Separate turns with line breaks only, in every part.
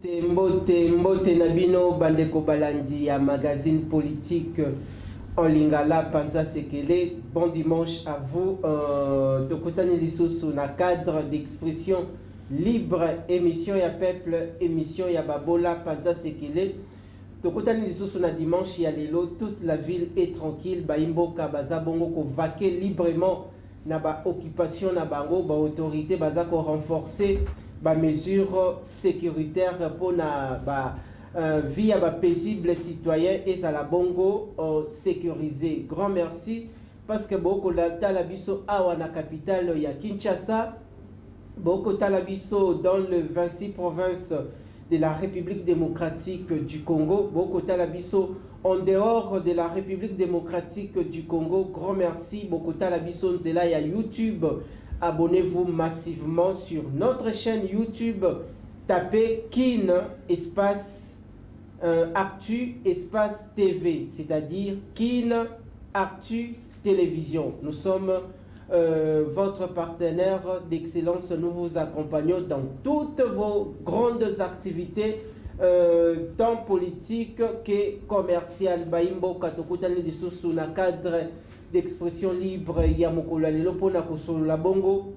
Mbote Nabino Bandeko Balandi à magazine politique en Lingala Panza Sekele. Bon dimanche à vous. Tokotani Lissousou na cadre d'expression libre, émission ya peuple, émission ya Babola Panza Sekele. Tokotani Lissousou na dimanche ya lelo, toute la ville est tranquille. Baimbo Kabaza Bongo ko vaquer librement na ba occupation na bango, ba autorité baza ko renforcer mesures sécuritaires pour la vie paisible citoyen et à la bongo sécurisé. Grand merci parce que beaucoup de talabiso awa na capitale ya Kinshasa, beaucoup de talabiso dans le 26 provinces de la République démocratique du Congo, beaucoup de talabiso en dehors de la République démocratique du Congo. Grand merci beaucoup de talabiso nzela ya YouTube. Abonnez-vous massivement sur notre chaîne YouTube. Tapez Kin espace Actu espace TV, c'est-à-dire Kin Actu Télévision. Nous sommes votre partenaire d'excellence. Nous vous accompagnons dans toutes vos grandes activités, tant politiques que commerciales. Baimbo Katokutani Dissous na cadre d'expression libre ya mokolo lelo pona kosolo la bongo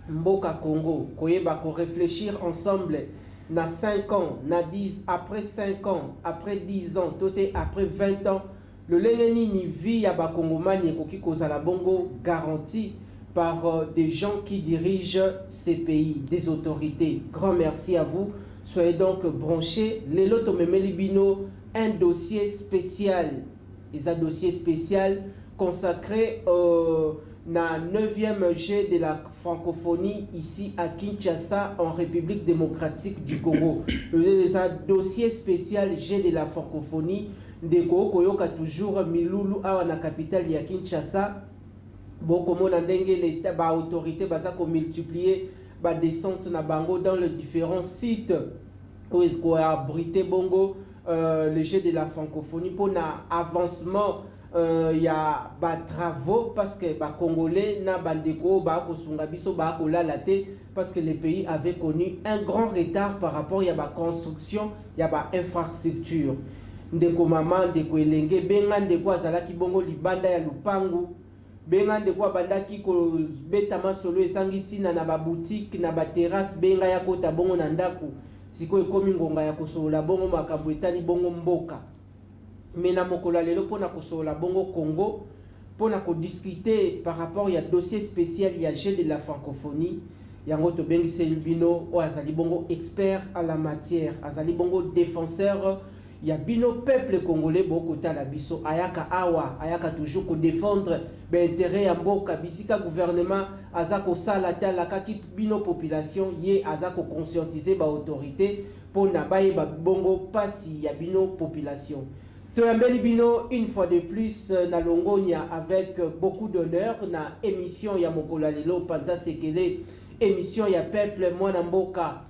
mboka Congo koyeba ko réfléchir ensemble na 5 ans na 10 après 5 ans après 10 ans toté après 20 ans le lengeni ni vie ya ba kongomani koki kozala bongo garanti par des gens qui dirigent ces pays, des autorités. Grand merci à vous. Soyez donc branchés. Lelo tomemeli bino un dossier spécial. Et un dossier spécial consacré na 9e G de la francophonie ici à Kinshasa en République démocratique du Congo. Les dossier spécial G de la francophonie de Koyoka toujours Milulu à la capitale ya Kinshasa. Beaucoup de les autorités bazako multiplier ba descente na bango dans les différents sites où est-ce qu'on a abrité bongo le G de la francophonie pour na avancement. Y a des travaux parce que les Congolais na bandeko ba kosunga biso ba kolalate parce que les pays avaient connu un grand retard par rapport à la construction, il y a ba infrastructure. Ndeko mama ndeko elenge benga ndeko azalaki bongo libanda ya lupangu benga ndeko bandaki ko betama solo esangiti na ba boutique na ba terrasse benga ya kota bongo na ndaku siko ekomi ngonga ya kosola bongo makambo etali bongo mboka. Mais na mokolo lelo pona kosola bongo Congo pona ko discuter par rapport à dossier spécial ya G de la francophonie yango to bengi Selbino o azali bongo expert à la matière azali bongo défenseur ya bino peuple congolais boko tala biso ayaka awa ayaka toujours ko défendre intérêt ya mboka bisika gouvernement azako sala tala kaki bino population ye azako conscientiser ba autorité pona baye ba bongo pasi ya bino population. Toyambeli bino une fois de plus na Longonia avec beaucoup d'honneur na émission ya mokolo lelo Panza Sekele émission ya peuple mwana mboka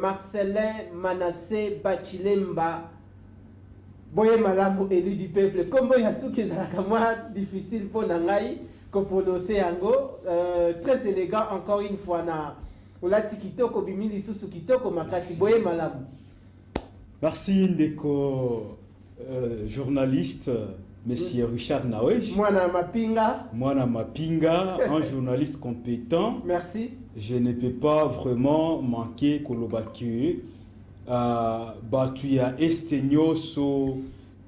Marcelin Manassé Bachilemba boye malamu élu du peuple kombo ya suki ezalaka mwa difficile pour ngai ko prononcer yango très élégant encore une fois na olati kitoko bimili susu kitoko makasi boye malamu.
Merci Ndeko. Journaliste, Monsieur Richard Nawej.
Mwana Mapinga.
Mwana Mapinga, un journaliste compétent.
Merci.
Je ne peux pas vraiment manquer Kolobaki. Batuya Estenioso,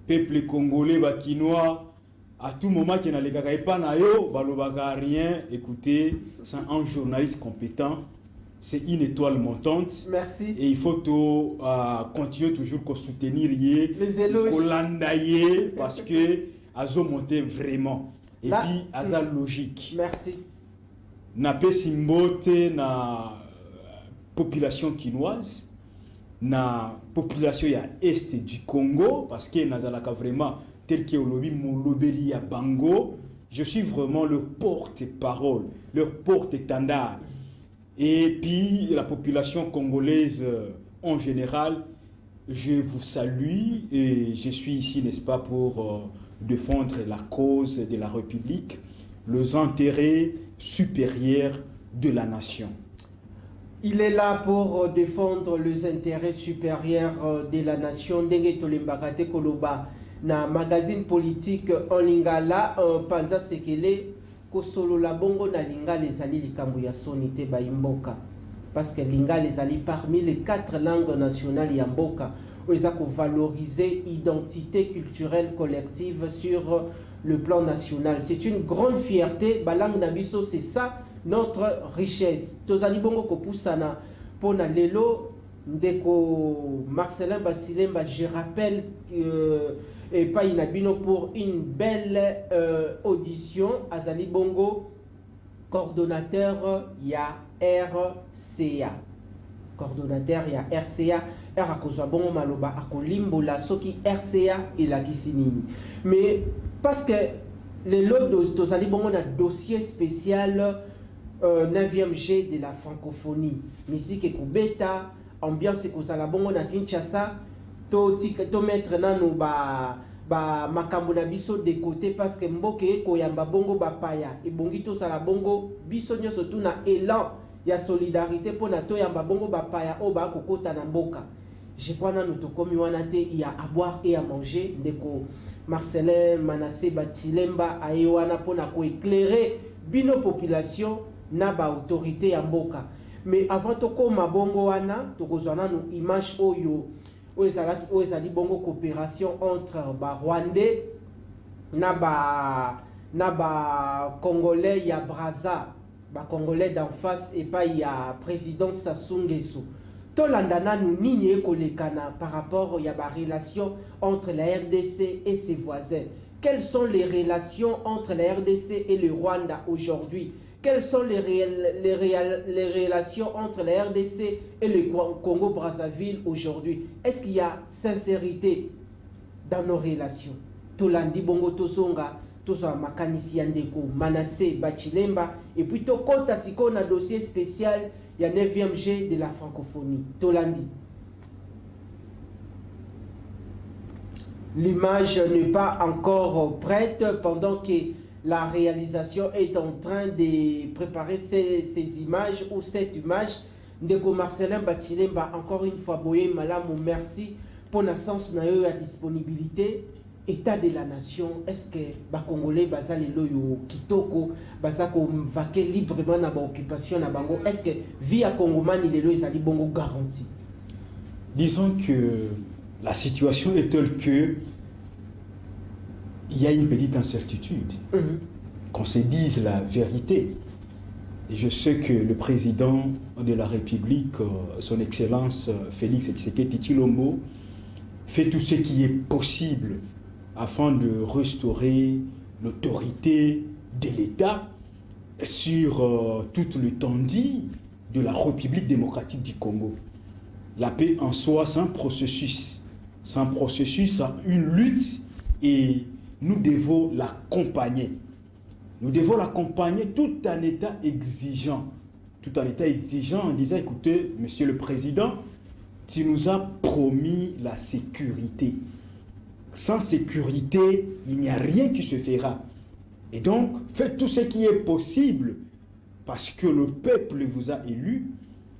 peuple congolais, bakinois. À tout moment, qui n'a les pas nayo, balobaka rien. Écoutez, c'est un journaliste compétent. C'est une étoile montante.
Merci.
Et il faut continuer toujours à soutenir
les éloges.
Parce que azo monté vraiment. Et là, puis aza logique.
Merci.
Na pe simbote na population quinoise, na population ya est du Congo parce que nazalaka vraiment tel que olobi molobeli ya bango. Je suis vraiment le porte-parole, leur porte-étendard. Et puis la population congolaise en général, je vous salue et je suis ici, n'est-ce pas, pour défendre la cause de la République, les intérêts supérieurs de la nation.
Il est là pour défendre les intérêts supérieurs de la nation. Ndenge tolembakate koloba na magazine politique en lingala panza sekele kosolo la bongo na lingala ezali likambo ya sonité baimboka parce que lingala ezali parmi les 4 langues nationales ya mboka où ils ont valorisé l'identité culturelle collective sur le plan national. C'est une grande fierté. Balang Nabiso, c'est ça notre richesse. Tozali bongo kopusana pona lelo ndeko Marcelin Basilemba, je rappelle et pas inabino pour une belle audition. Azali bongo coordonnateur ya RCA. Coordonnateur ya RCA. RAkozwa bongo maloba akolimbo la soki RCA et la kisinini. Mais parce que les lots tozali bongo na dossier spécial 9e G de la francophonie. Musique et kubeta, ambiance et kozala bongo na Kinshasa, to mettre nano ba makambo na biso de côté parce que mboke koyamba bongo ba paya et bongi to sala bongo biso nyoso tu na élan ya solidarité pour na to yamba bongo ba paya o ba kokota na mboka. Je crois que nous il y a à boire et à manger. Ndeko Marcelin Manassé Batilemba Aewana pour éclairer bino population na ba autorité ya mboka. Mais avant to koma bongo wana to kozwana no image oyo ezali bongo coopération entre ba Rwandais na ba Congolais ya Brazza, ba Congolais d'en face et pas ya président Sassou Nguesso. Tolandana nous nigne kolekana par rapport à la relation entre la RDC et ses voisins. Quelles sont les relations entre la RDC et le Rwanda aujourd'hui? Quelles sont les relations entre la RDC et le Congo-Brazzaville aujourd'hui? Est-ce qu'il y a sincérité dans nos relations? Tolandi bongo tosonga, tosa makanisi yandeko, Manassé Batilemba, et puis tokota siko na dossier spécial. Il y a 9e G de la francophonie. Tolandi. L'image n'est pas encore prête pendant que la réalisation est en train de préparer ces images ou cette image. Ndeko Marcelin Batilemba, encore une fois, boye malamu, merci pour la sens na yo ya disponibilité. État de la nation, est-ce que les Congolais bazali loyo kitoko bazako vaquer librement na ba occupation na bango? Est-ce que via Congomani lelo ezali bongo garantie?
Disons que la situation est telle que il y a une petite incertitude. Qu'on se dise la vérité. Et je sais que le président de la République, son Excellence Félix Tshisekedi Tshilombo, fait tout ce qui est possible afin de restaurer l'autorité de l'État sur toute l'étendue de la République démocratique du Congo. La paix en soi, c'est un processus. C'est un processus, c'est une lutte et nous devons l'accompagner. Nous devons l'accompagner tout en état exigeant. Tout en état exigeant en disant, écoutez, Monsieur le Président, tu nous as promis la sécurité. Sans sécurité, il n'y a rien qui se fera. Et donc, faites tout ce qui est possible parce que le peuple vous a élu,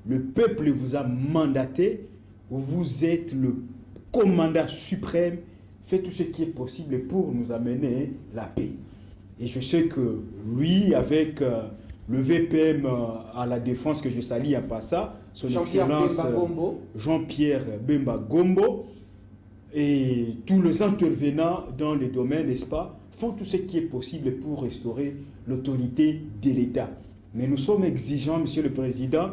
le peuple vous a mandaté, vous êtes le commandant suprême, faites tout ce qui est possible pour nous amener la paix. Et je sais que lui, avec le VPM à la défense que je salue à Passa, son Excellence Jean-Pierre Bemba Gombo, et tous les intervenants dans les domaines, n'est-ce pas, font tout ce qui est possible pour restaurer l'autorité de l'État. Mais nous sommes exigeants, Monsieur le Président,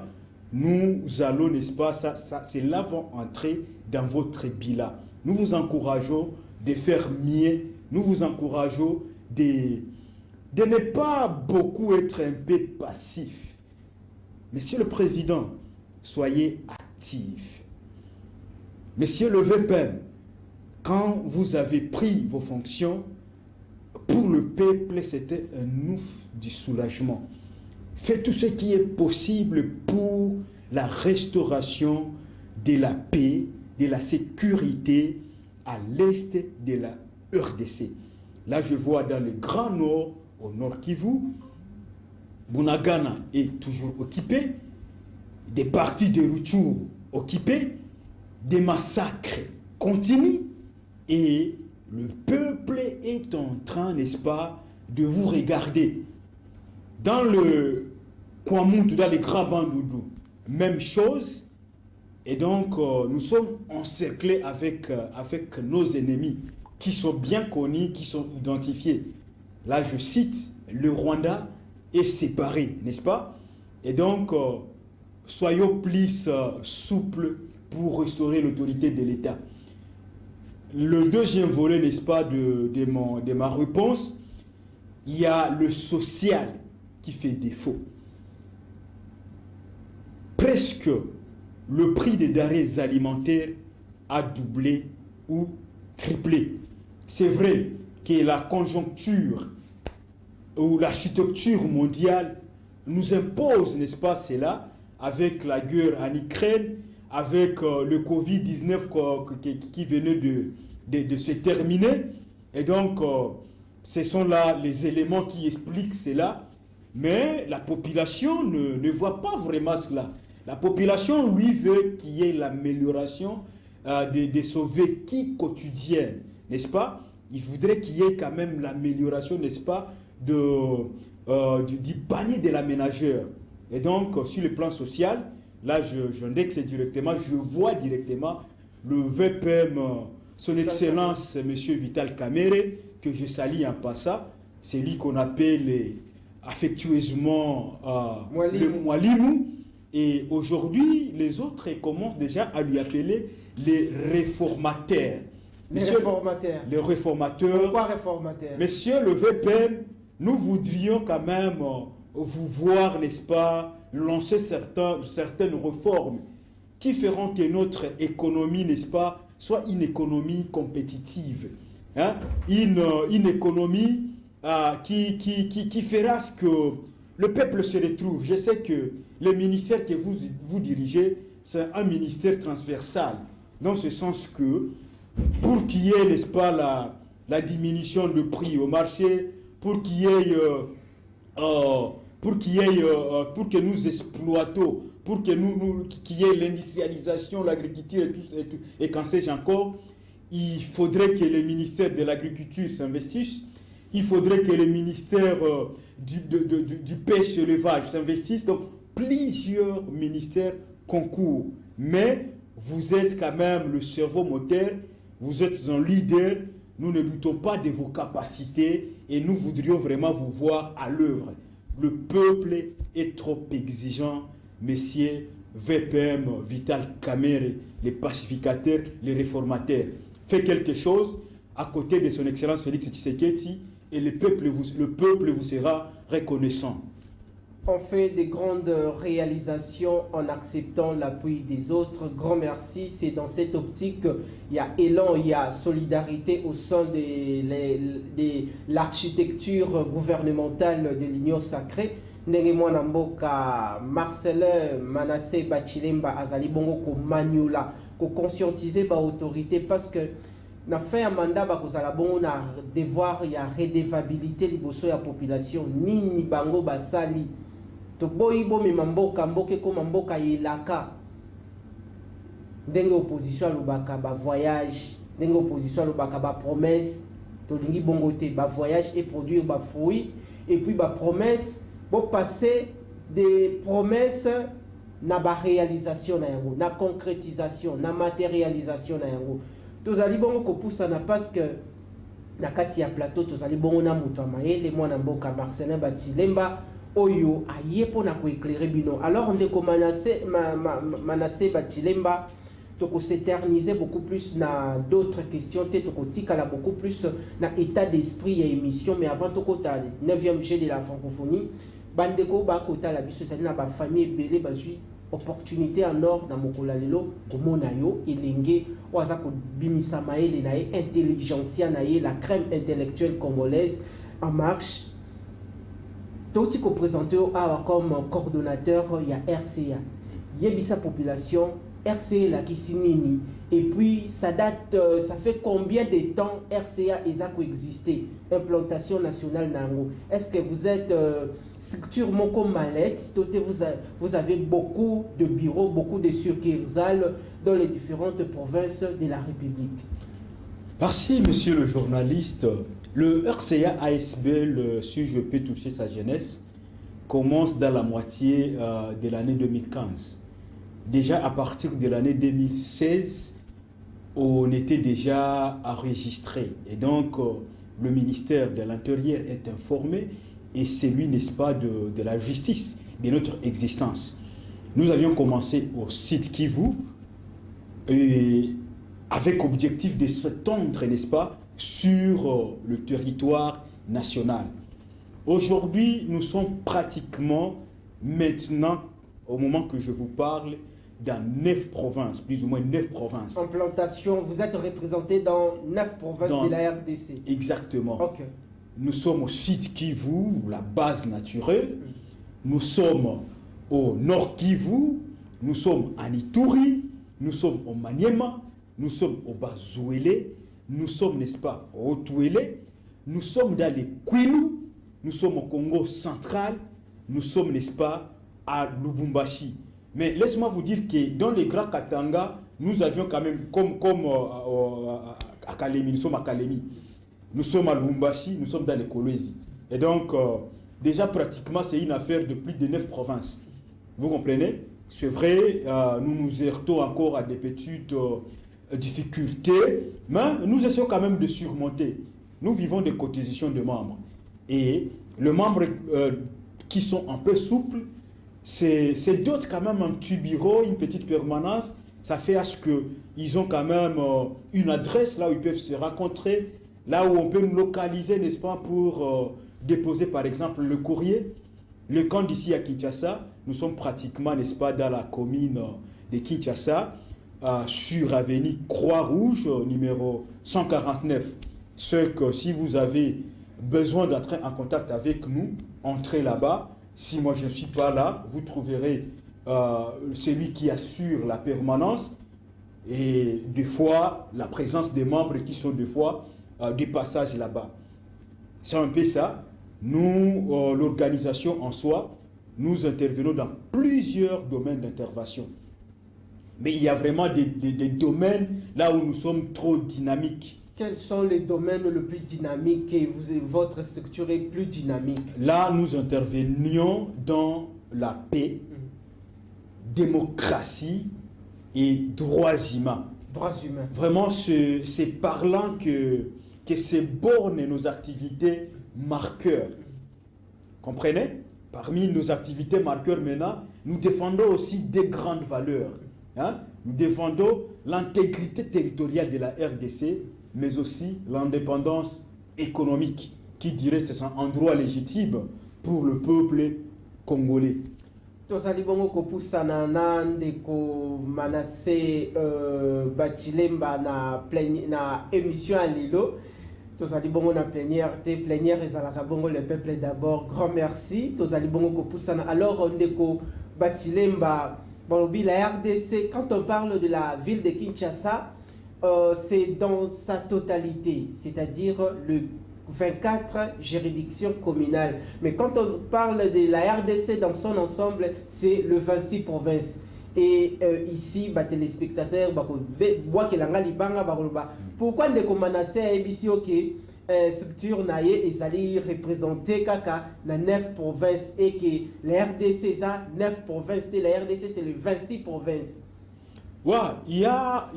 nous allons, n'est-ce pas, c'est l'avant-entrée dans votre bilan. Nous vous encourageons de faire mieux, nous vous encourageons de ne pas beaucoup être un peu passif. Monsieur le Président, soyez actif. Monsieur le VPM, quand vous avez pris vos fonctions, pour le peuple, c'était un ouf du soulagement. Faites tout ce qui est possible pour la restauration de la paix, de la sécurité à l'est de la RDC. Là, je vois dans le Grand Nord, au Nord Kivu, Bunagana est toujours occupé. des parties de Rutshuru occupées, des massacres continus, et le peuple est en train, n'est-ce pas, de vous regarder. Dans le Kwamuntu, dans les Grabandoudou, même chose. Et donc, nous sommes encerclés avec nos ennemis qui sont bien connus, qui sont identifiés. Là, je cite, le Rwanda est séparé, n'est-ce pas? Et donc, soyons plus souples pour restaurer l'autorité de l'État. Le deuxième volet, n'est-ce pas, de ma réponse, il y a le social qui fait défaut. Presque le prix des denrées alimentaires a doublé ou triplé. C'est vrai que la conjoncture ou l'architecture mondiale nous impose, n'est-ce pas, cela, avec la guerre en Ukraine, avec le Covid-19 qui venait de se terminer. Et donc, ce sont là les éléments qui expliquent cela. Mais la population ne voit pas vraiment cela. La population, lui, veut qu'il y ait l'amélioration de son vécu quotidien, n'est-ce pas? Il voudrait qu'il y ait quand même l'amélioration, n'est-ce pas, du panier de la ménagère. Et donc, sur le plan social, là, j'indexe directement, je vois directement le VPM, son Excellence, M. Vital Kamerhe, que je salue en passant. C'est lui qu'on appelle affectueusement le Mwalimu. Et aujourd'hui, les autres commencent déjà à lui appeler les réformateurs. Les réformateurs.
Pourquoi réformateurs?
Monsieur le VPM, nous voudrions quand même vous voir, n'est-ce pas, lancer certaines réformes qui feront que notre économie, n'est-ce pas, soit une économie compétitive. Hein? Une économie qui fera ce que le peuple se retrouve. Je sais que le ministère que vous dirigez, c'est un ministère transversal, dans ce sens que pour qu'il y ait, n'est-ce pas, la diminution de prix au marché, pour qu'il y ait, pour que nous exploitons, pour que qu'il y ait l'industrialisation, l'agriculture et qu'en sais-je encore, il faudrait que le ministère de l'Agriculture s'investisse, il faudrait que le ministère du pêche et l'élevage s'investisse. Donc, plusieurs ministères concourent. Mais vous êtes quand même le cerveau moteur, vous êtes un leader, nous ne doutons pas de vos capacités et nous voudrions vraiment vous voir à l'œuvre. Le peuple est trop exigeant, messieurs VPM, Vital Kamerhe, les pacificateurs, les réformateurs. Faites quelque chose à côté de son Excellence Félix Tshisekedi et le peuple vous sera reconnaissant.
On fait des grandes réalisations en acceptant l'appui des autres. Grand merci. C'est dans cette optique qu'il y a élan, il y a solidarité au sein de l'architecture gouvernementale de l'Union sacrée. Ndenge mboka Marcelin Manassé Bachilemba azali bongo ko maniola ko conscientiser ba autorité parce que na fin ya mandat bakozala bongo na devoir ya redevabilité liboso ya population nini bango basali to boyi bomema mboka koma mboka yelaka ndenge opposition alobaka ba voyage ndenge opposition alobaka ba promesse tolingi bongo te ba voyage et produire ba fruits et puis ba promesse pour passer des promesses na ba réalisation na yango na concrétisation na matérialisation na yango tozali bongo ko poussa na parce que na kati ya plateau tozali bongo na muto mayele mwana mboka Marcelin Bachilemba oyo aye pona ko éclairer bino alors on est Manassé Bachilemba toko s'éterniser beaucoup plus na d'autres questions toko tikala beaucoup plus na état d'esprit et émission mais avant toko ta 9e G de la francophonie bandeko ba kota la biso sali na ba famille belé bazui opportunité en or na mokola lelo komona yo elenge oza ko bimisa maele na ye intelligentsia na ye la crème intellectuelle congolaise en marche toti ko présenter comme coordonnateur ya RCA yebisa population RCA la Kissinini, et puis ça date, ça fait combien de temps RCA a coexisté, implantation nationale Nango. Est-ce que vous êtes structure Moko Malette, vous avez beaucoup de bureaux, beaucoup de succursales dans les différentes provinces de la République?
Merci, monsieur le journaliste. Le RCA ASBL, si je peux toucher sa jeunesse, commence dans la moitié de l'année 2015. Déjà à partir de l'année 2016, on était déjà enregistré. Et donc, le ministère de l'Intérieur est informé, et c'est lui, n'est-ce pas, de la justice, de notre existence. Nous avions commencé au site Kivu, et avec objectif de s'étendre, n'est-ce pas, sur le territoire national. Aujourd'hui, nous sommes pratiquement, maintenant, au moment que je vous parle, dans 9 provinces, plus ou moins 9 provinces.
En plantation, vous êtes représenté dans 9 provinces de la RDC.
Exactement.
Okay.
Nous sommes au site Kivu, la base naturelle. Nous sommes au nord Kivu. Nous sommes en Ituri. Nous sommes au Maniema. Nous sommes au Bazouélé. Nous sommes, n'est-ce pas, au Haut-Ouélé. Nous sommes dans les Kwilu. Nous sommes au Congo central. Nous sommes, n'est-ce pas, à Lubumbashi. Mais laisse-moi vous dire que dans les Grands Katanga, nous avions quand même, comme à Kalemi, nous sommes à Kalemi. Nous sommes à Lubumbashi, nous sommes dans les Kolwezi. Et donc, déjà pratiquement, c'est une affaire de plus de 9 provinces. Vous comprenez? C'est vrai, nous nous heurtons encore à des petites difficultés, mais nous essayons quand même de surmonter. Nous vivons des cotisations de membres. Et les membres qui sont un peu souples, c'est d'autres quand même un petit bureau, une petite permanence. Ça fait à ce qu'ils ont quand même une adresse là où ils peuvent se rencontrer, là où on peut nous localiser, n'est-ce pas, pour déposer par exemple le courrier. Le camp d'ici à Kinshasa, nous sommes pratiquement, n'est-ce pas, dans la commune de Kinshasa, sur avenue Croix-Rouge, numéro 149. Ce que si vous avez besoin d'entrer en contact avec nous, entrez là-bas. Si moi je ne suis pas là, vous trouverez celui qui assure la permanence et des fois la présence des membres qui sont des fois des passages là-bas. C'est un peu ça. Nous, l'organisation en soi, nous intervenons dans plusieurs domaines d'intervention. Mais il y a vraiment des domaines là où nous sommes trop dynamiques.
Quels sont les domaines les plus dynamiques et votre structure est plus dynamique? Là,
nous intervenions dans la paix, démocratie et droits humains.
Droits humains.
Vraiment, c'est parlant que c'est borne nos activités marqueurs. Comprenez? Parmi nos activités marqueurs maintenant, nous défendons aussi des grandes valeurs. Hein? Nous défendons l'intégrité territoriale de la RDC, mais aussi l'indépendance économique, qui dirait que c'est un droit légitime pour le peuple congolais.
Tozali bongo kopusana na ndeko Manassé Batilemba na émission à Lilo. Tozali bongo na plénière ezalaka bongo le peuple d'abord. Grand merci. Tozali bongo kopusana. Alors ndeko Batilemba, la RDC, quand on parle de la ville de Kinshasa, c'est dans sa totalité, c'est-à-dire le 24 juridictions communales. Mais quand on parle de la RDC dans son ensemble, c'est le 26 provinces. Et ici, les téléspectateurs, pourquoi les Manassé a émis que structure naïe et allait représenter kaka dans 9 provinces et que la RDC ça 9 provinces et la RDC c'est le 26 provinces.
Ouais, il y a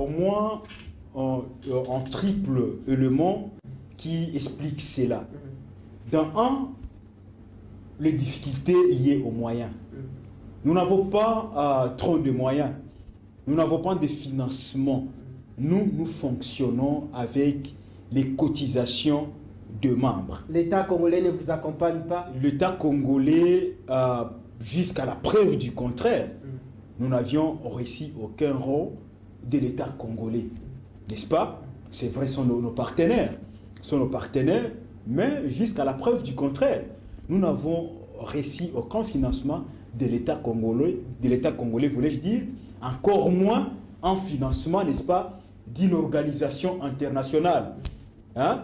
au moins un triple élément qui explique cela. Dans un, les difficultés liées aux moyens. Nous n'avons pas trop de moyens. Nous n'avons pas de financement. Nous fonctionnons avec les cotisations de membres.
L'État congolais ne vous accompagne pas?
L'État congolais, jusqu'à la preuve du contraire, nous n'avions reçu aucun rôle de l'État congolais. N'est-ce pas? C'est vrai, ce sont nos partenaires. Ce sont nos partenaires, mais jusqu'à la preuve du contraire, nous n'avons reçu aucun financement de l'État congolais, voulais-je dire, encore moins en financement, n'est-ce pas, d'une organisation internationale. Hein?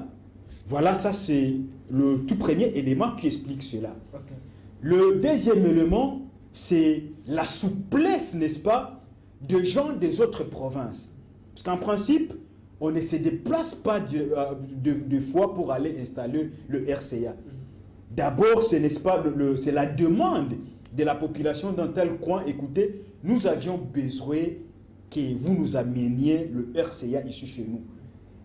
Voilà, ça c'est le tout premier élément qui explique cela. Okay. Le deuxième élément, c'est la souplesse, n'est-ce pas, de gens des autres provinces. Parce qu'en principe, on ne se déplace pas deux fois pour aller installer le RCA. D'abord, n'est-ce pas, c'est la demande de la population dans tel coin. Écoutez, nous avions besoin que vous nous ameniez le RCA ici chez nous.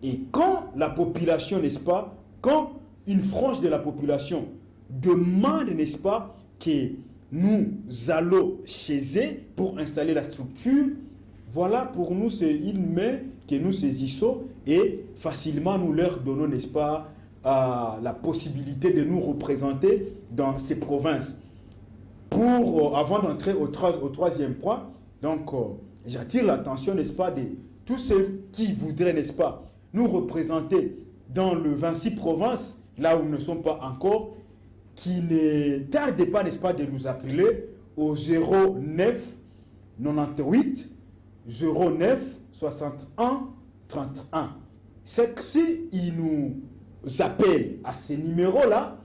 Et quand la population, n'est-ce pas, quand une frange de la population demande, n'est-ce pas, que nous allons chez eux pour installer la structure, voilà, pour nous, c'est une main que nous saisissons et facilement nous leur donnons, n'est-ce pas, la possibilité de nous représenter dans ces provinces. Avant d'entrer au troisième point, donc j'attire l'attention, n'est-ce pas, de tous ceux qui voudraient, n'est-ce pas, nous représenter dans le 26 provinces, là où nous ne sommes pas encore, qui ne tardent pas, n'est-ce pas, de nous appeler au 09 98 09 61 31. C'est que si ils nous appellent à ces numéros-là,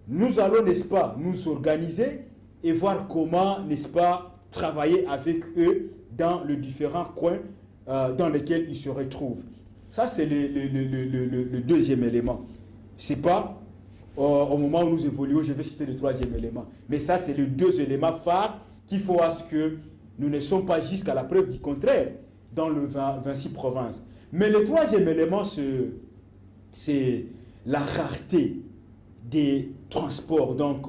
nous allons, n'est-ce pas, nous organiser et voir comment, n'est-ce pas, travailler avec eux dans les différents coins dans lesquels ils se retrouvent. Ça, c'est le deuxième élément. C'est pas au moment où nous évoluons, je vais citer le troisième élément. Mais ça, c'est les deux éléments phares qu'il faut à ce que nous ne sommes pas jusqu'à la preuve du contraire dans le 26 provinces. Mais le troisième élément, c'est la rareté des transports, donc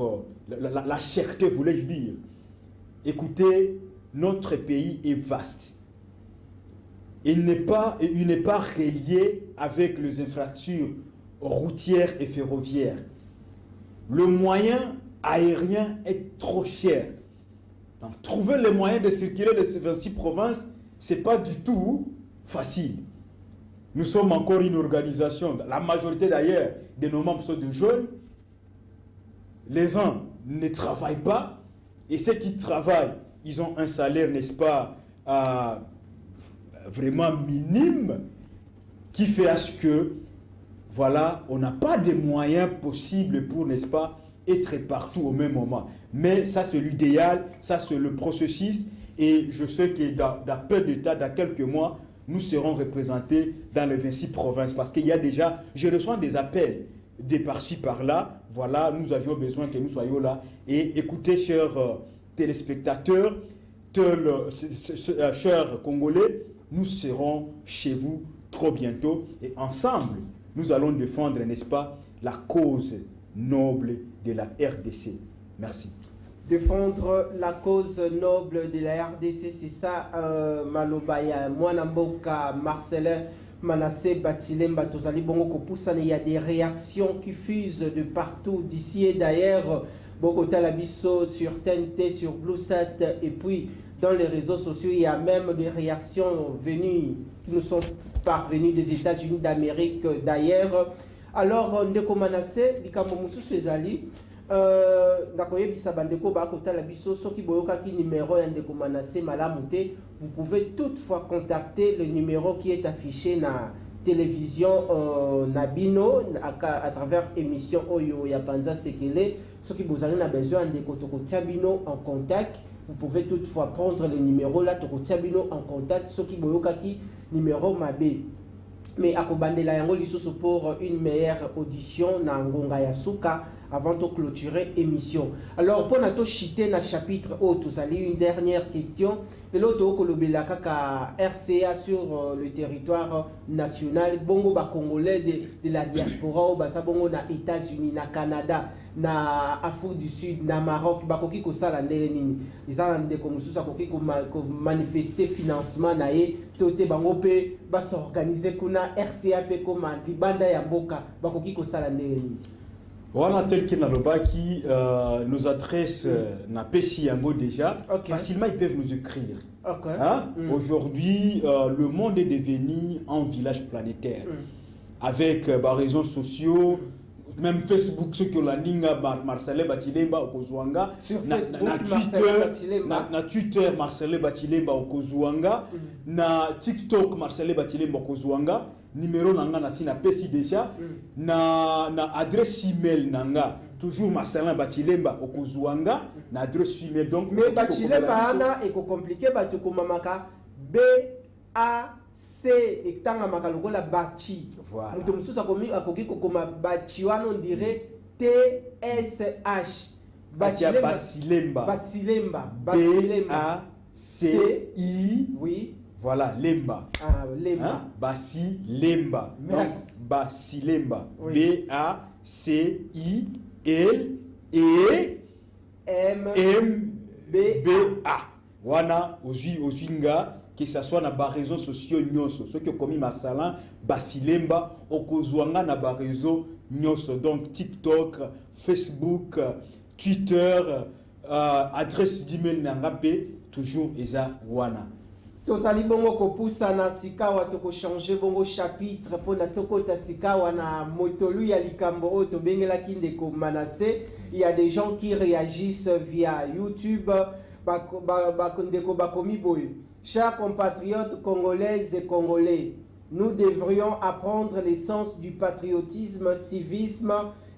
la cherté, voulais-je dire. Écoutez, notre pays est vaste. Il n'est pas relié avec les infrastructures routières et ferroviaires. Le moyen aérien est trop cher. Donc, trouver les moyens de circuler les 26 provinces, ce n'est pas du tout facile. Nous sommes encore une organisation, la majorité d'ailleurs de nos membres sont de jeunes. Les gens ne travaillent pas, et ceux qui travaillent, ils ont un salaire, n'est-ce pas, vraiment minime, qui fait à ce que, voilà, on n'a pas de moyens possibles pour, n'est-ce pas, être partout au même moment. Mais ça, c'est l'idéal, ça, c'est le processus, et je sais que dans peu de temps, dans quelques mois, nous serons représentés dans les 26 provinces, parce qu'il y a déjà, je reçois des appels de par-ci, par-là, voilà, nous avions besoin que nous soyons là, et écoutez, chers téléspectateurs, chers Congolais, nous serons chez vous trop bientôt, et ensemble, nous allons défendre, n'est-ce pas, la cause noble de la RDC. Merci.
Défendre la cause noble de la RDC, c'est ça, Malobaya. Moi, Namboka, Marcelin, Manassé, Batilemba, Tozali, Bongo, Kopoussane, il y a des réactions qui fusent de partout, d'ici et d'ailleurs. Bogota Labisso sur TNT, sur BlueSat, et puis dans les réseaux sociaux, il y a même des réactions venues, qui nous sont parvenues des États-Unis d'Amérique d'ailleurs. Alors, Ndeko Manassé, Likambo Moussou Ezali, nakoyebisa bandeko bakota la biso soki boyokaki numéro ya Ndeko Manassé malamu te, vous pouvez toutefois contacter le numéro qui est affiché na télévision Nabino à travers émission Oyo ya Panza Sekele. Ceux qui vous avez besoin de Kotokotiabino en contact, vous pouvez toutefois prendre le numéro là, Tokotiabino en contact, ceux qui boyokaki numéro Mabé. Mais à Kobandela Yango Lissoso pour une meilleure audition na Ngonga Yasuka avant de clôturer l'émission. Alors, pour notre chiter dans le chapitre haut, vous allez une dernière question. L'autre, kaka RCA sur le territoire national, bongo ba congolais de la diaspora, ou basa bongo na États-Unis, na Canada, na Afrique du Sud, na Maroc, bakoki ko sala ndele nini. Les gens de komususa koki ko manifester financement na ye, tote bango pe ba s'organiser kuna RCA pe koma libanda ya mboka, bakoki ko sala ndele nini.
Voilà, tel que Naloba qui nous adresse n'a pas si un mot déjà. Okay. Facilement, ils peuvent nous écrire. Okay. Hein? Aujourd'hui, le monde est devenu un village planétaire. Avec réseaux sociaux, même Facebook ceux qui ont la ligne Marcel Batilemba okozwanga na Twitter Marcel Batilemba okozwanga na TikTok Marcel Batilemba okozwanga numéro nanga na sina pesi déjà na adresse email nanga toujours Marcelin Batilemba okozwanga na adresse email donc
mais Batilemba ana eko compliqué batu komamaka B A C etanga makalokola Bati
voilà
mutu mususu akoki kokoma Bati wana on dirait T S H
Batilemba B A C I
oui
voilà Lemba
Lemba
hein? Basilemba donc Basilemba
oui.
B A C I L E M B A wana ozinga que ça soit na ba réseaux sociaux nyonso ceux qui ont commis Marcelin Basilemba okozwanga na ba réseaux nyonso donc TikTok Facebook Twitter adresse d'email nanga pe toujours eza wana
tozali bongo kopusa na sikawa toko changer bongo chapitre pona tokota sikawa na motolu ya likambo oyo tobengelaki ndeko Manassé. Il y a des gens qui réagissent via YouTube ndeko bakomi boye. Chers compatriotes congolaises et congolais, nous devrions apprendre l'essence du patriotisme, civisme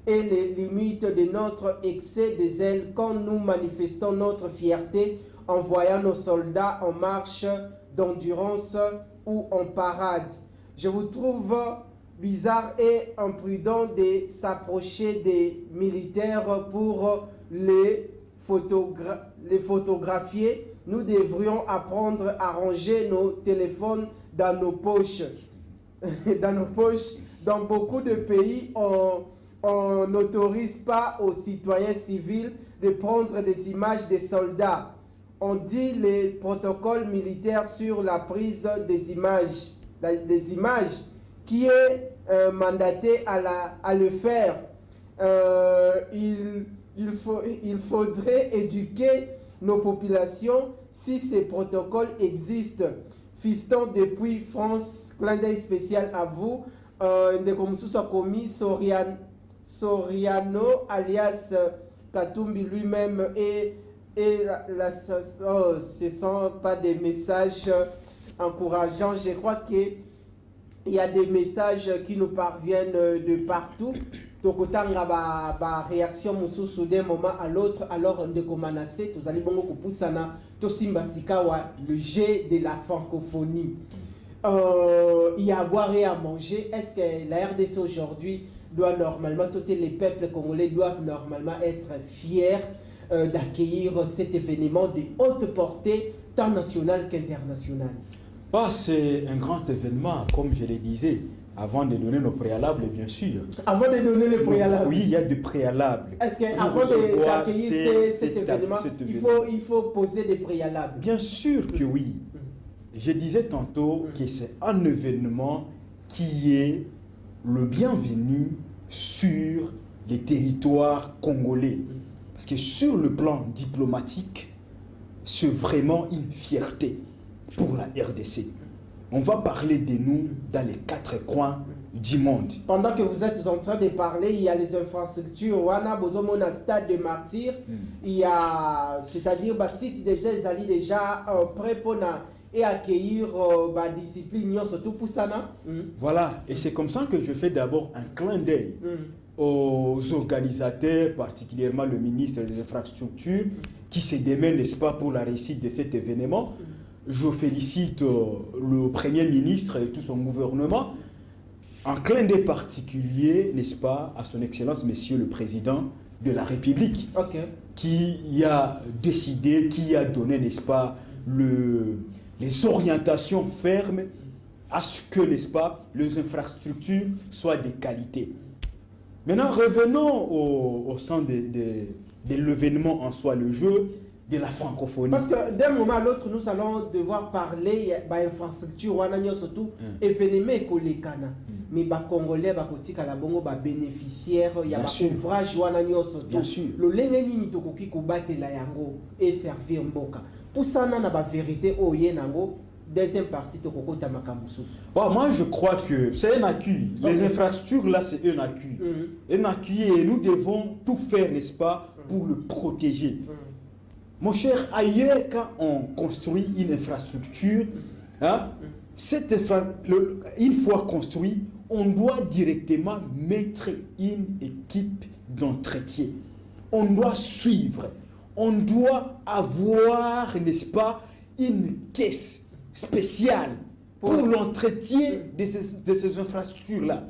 et les limites de notre excès de zèle quand nous manifestons notre fierté en voyant nos soldats en marche d'endurance ou en parade. Je vous trouve bizarre et imprudent de s'approcher des militaires pour les photographier. Nous devrions apprendre à ranger nos téléphones dans nos poches. Dans beaucoup de pays, on n'autorise pas aux citoyens civils de prendre des images des soldats. On dit les protocoles militaires sur la prise des images, qui est mandaté à le faire. Il faudrait éduquer nos populations si ces protocoles existent. Fiston depuis France, clin d'œil spécial à vous. Ndeko Mususu Akomi Soriano alias Katumbi lui-même et ce ne sont pas des messages encourageants. Je crois qu'il y a des messages qui nous parviennent de partout. Tokotanga ba réaction mususu d'un moment à l'autre. Alors ndeko Manassé tozali bongo kopusana tosimba sikawa le jet de la francophonie. Il y a à boire et à manger. Est-ce que la RDC aujourd'hui doit normalement, tous les peuples congolais doivent normalement être fiers d'accueillir cet événement de haute portée, tant nationale qu'internationale?
C'est un grand événement, comme je le disais, avant de donner nos préalables, bien sûr.
Avant de donner les préalables?
Oui, il y a des préalables.
Est-ce qu'avant d'accueillir cet événement, il faut poser des préalables? Bien
sûr que oui. Je disais tantôt que c'est un événement qui est le bienvenu sur les territoires congolais. Parce que sur le plan diplomatique, c'est vraiment une fierté pour la RDC. On va parler de nous dans les 4 coins du monde.
Pendant que vous êtes en train de parler, il y a les infrastructures. Wana Bozomona stade de martyrs. Il y a, c'est-à-dire, site déjà, ils allaient déjà prêt pour et accueillir la discipline, surtout pour ça.
Voilà, et c'est comme ça que je fais d'abord un clin d'œil aux organisateurs, particulièrement le ministre des Infrastructures, qui se démène, n'est-ce pas, pour la réussite de cet événement. Je félicite le Premier ministre et tout son gouvernement. Un clin d'œil particulier, n'est-ce pas, à son Excellence, Monsieur le Président de la République, qui a décidé, qui a donné, n'est-ce pas, les orientations fermes à ce que, n'est-ce pas, les infrastructures soient de qualité. Maintenant, revenons au sein de l'événement en soi, le jeu de la francophonie.
Parce que d'un moment à l'autre, nous allons devoir parler d'infrastructures, surtout événements écolécana. Mais les Congolais, les bénéficiaires, il y a des ouvrages,
bien sûr.
Le leneni tokoki kobatela yango et servir mboka. Pour ça, on a la vérité au yenango. deuxième partie de Kokota Makambusus.
Moi, je crois que c'est un acquis. Les infrastructures, là, c'est un acquis. Un acquis et nous devons tout faire, n'est-ce pas, pour le protéger. Mon cher, ailleurs, quand on construit une infrastructure, hein, une fois construit, on doit directement mettre une équipe d'entretien. On doit suivre. On doit avoir, n'est-ce pas, une caisse spéciale pour l'entretien de ces infrastructures-là.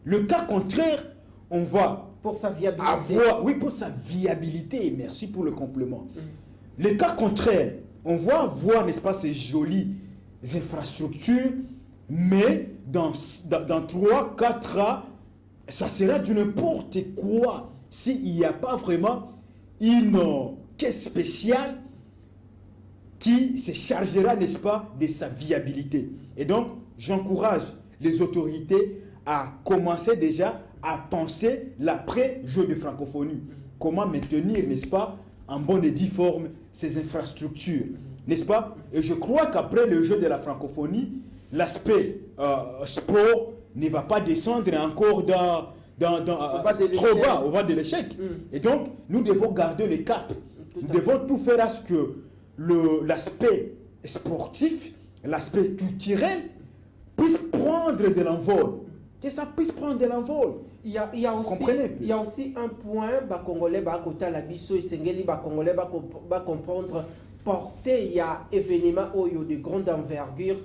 Le cas contraire, on va
pour sa viabilité.
Pour sa viabilité. Merci pour le complément. Le cas contraire, on va avoir, n'est-ce pas, ces jolies infrastructures, mais dans 3-4 ans, ça sera du n'importe quoi s'il n'y a pas vraiment une caisse spéciale qui se chargera, n'est-ce pas, de sa viabilité. Et donc, j'encourage les autorités à commencer déjà à penser l'après-jeu de francophonie. Comment maintenir, n'est-ce pas, en bonne et due forme ces infrastructures, n'est-ce pas? Et je crois qu'après le jeu de la francophonie, l'aspect sport ne va pas descendre encore trop bas, au vent de l'échec. Et donc, nous devons garder le cap. Nous devons tout faire à ce que l'aspect sportif, l'aspect culturel puisse prendre de l'envol. Que ça puisse prendre de l'envol.
Il y a aussi un point, les Congolais, les Congolais comprendre, porter, il y a événement de grande envergure,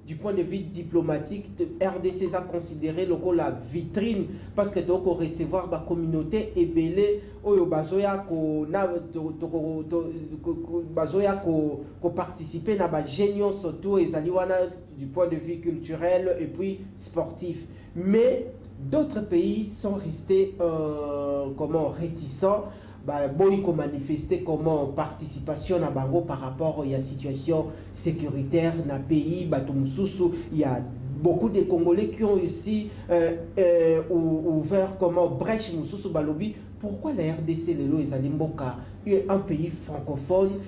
du point de vue diplomatique, RDC a considéré la vitrine parce que donc recevoir la communauté et belé participer à la génion surtout du point de vue culturel et puis sportif. Mais d'autres pays sont restés réticents. Boy ko manifester comment participation à Bango par rapport à la situation sécuritaire dans le pays. Il y a beaucoup de Congolais qui ont aussi ouvert comment brèche Moussoussou Balobi. Pourquoi la RDC Lelo et Zalimboka est un pays francophone,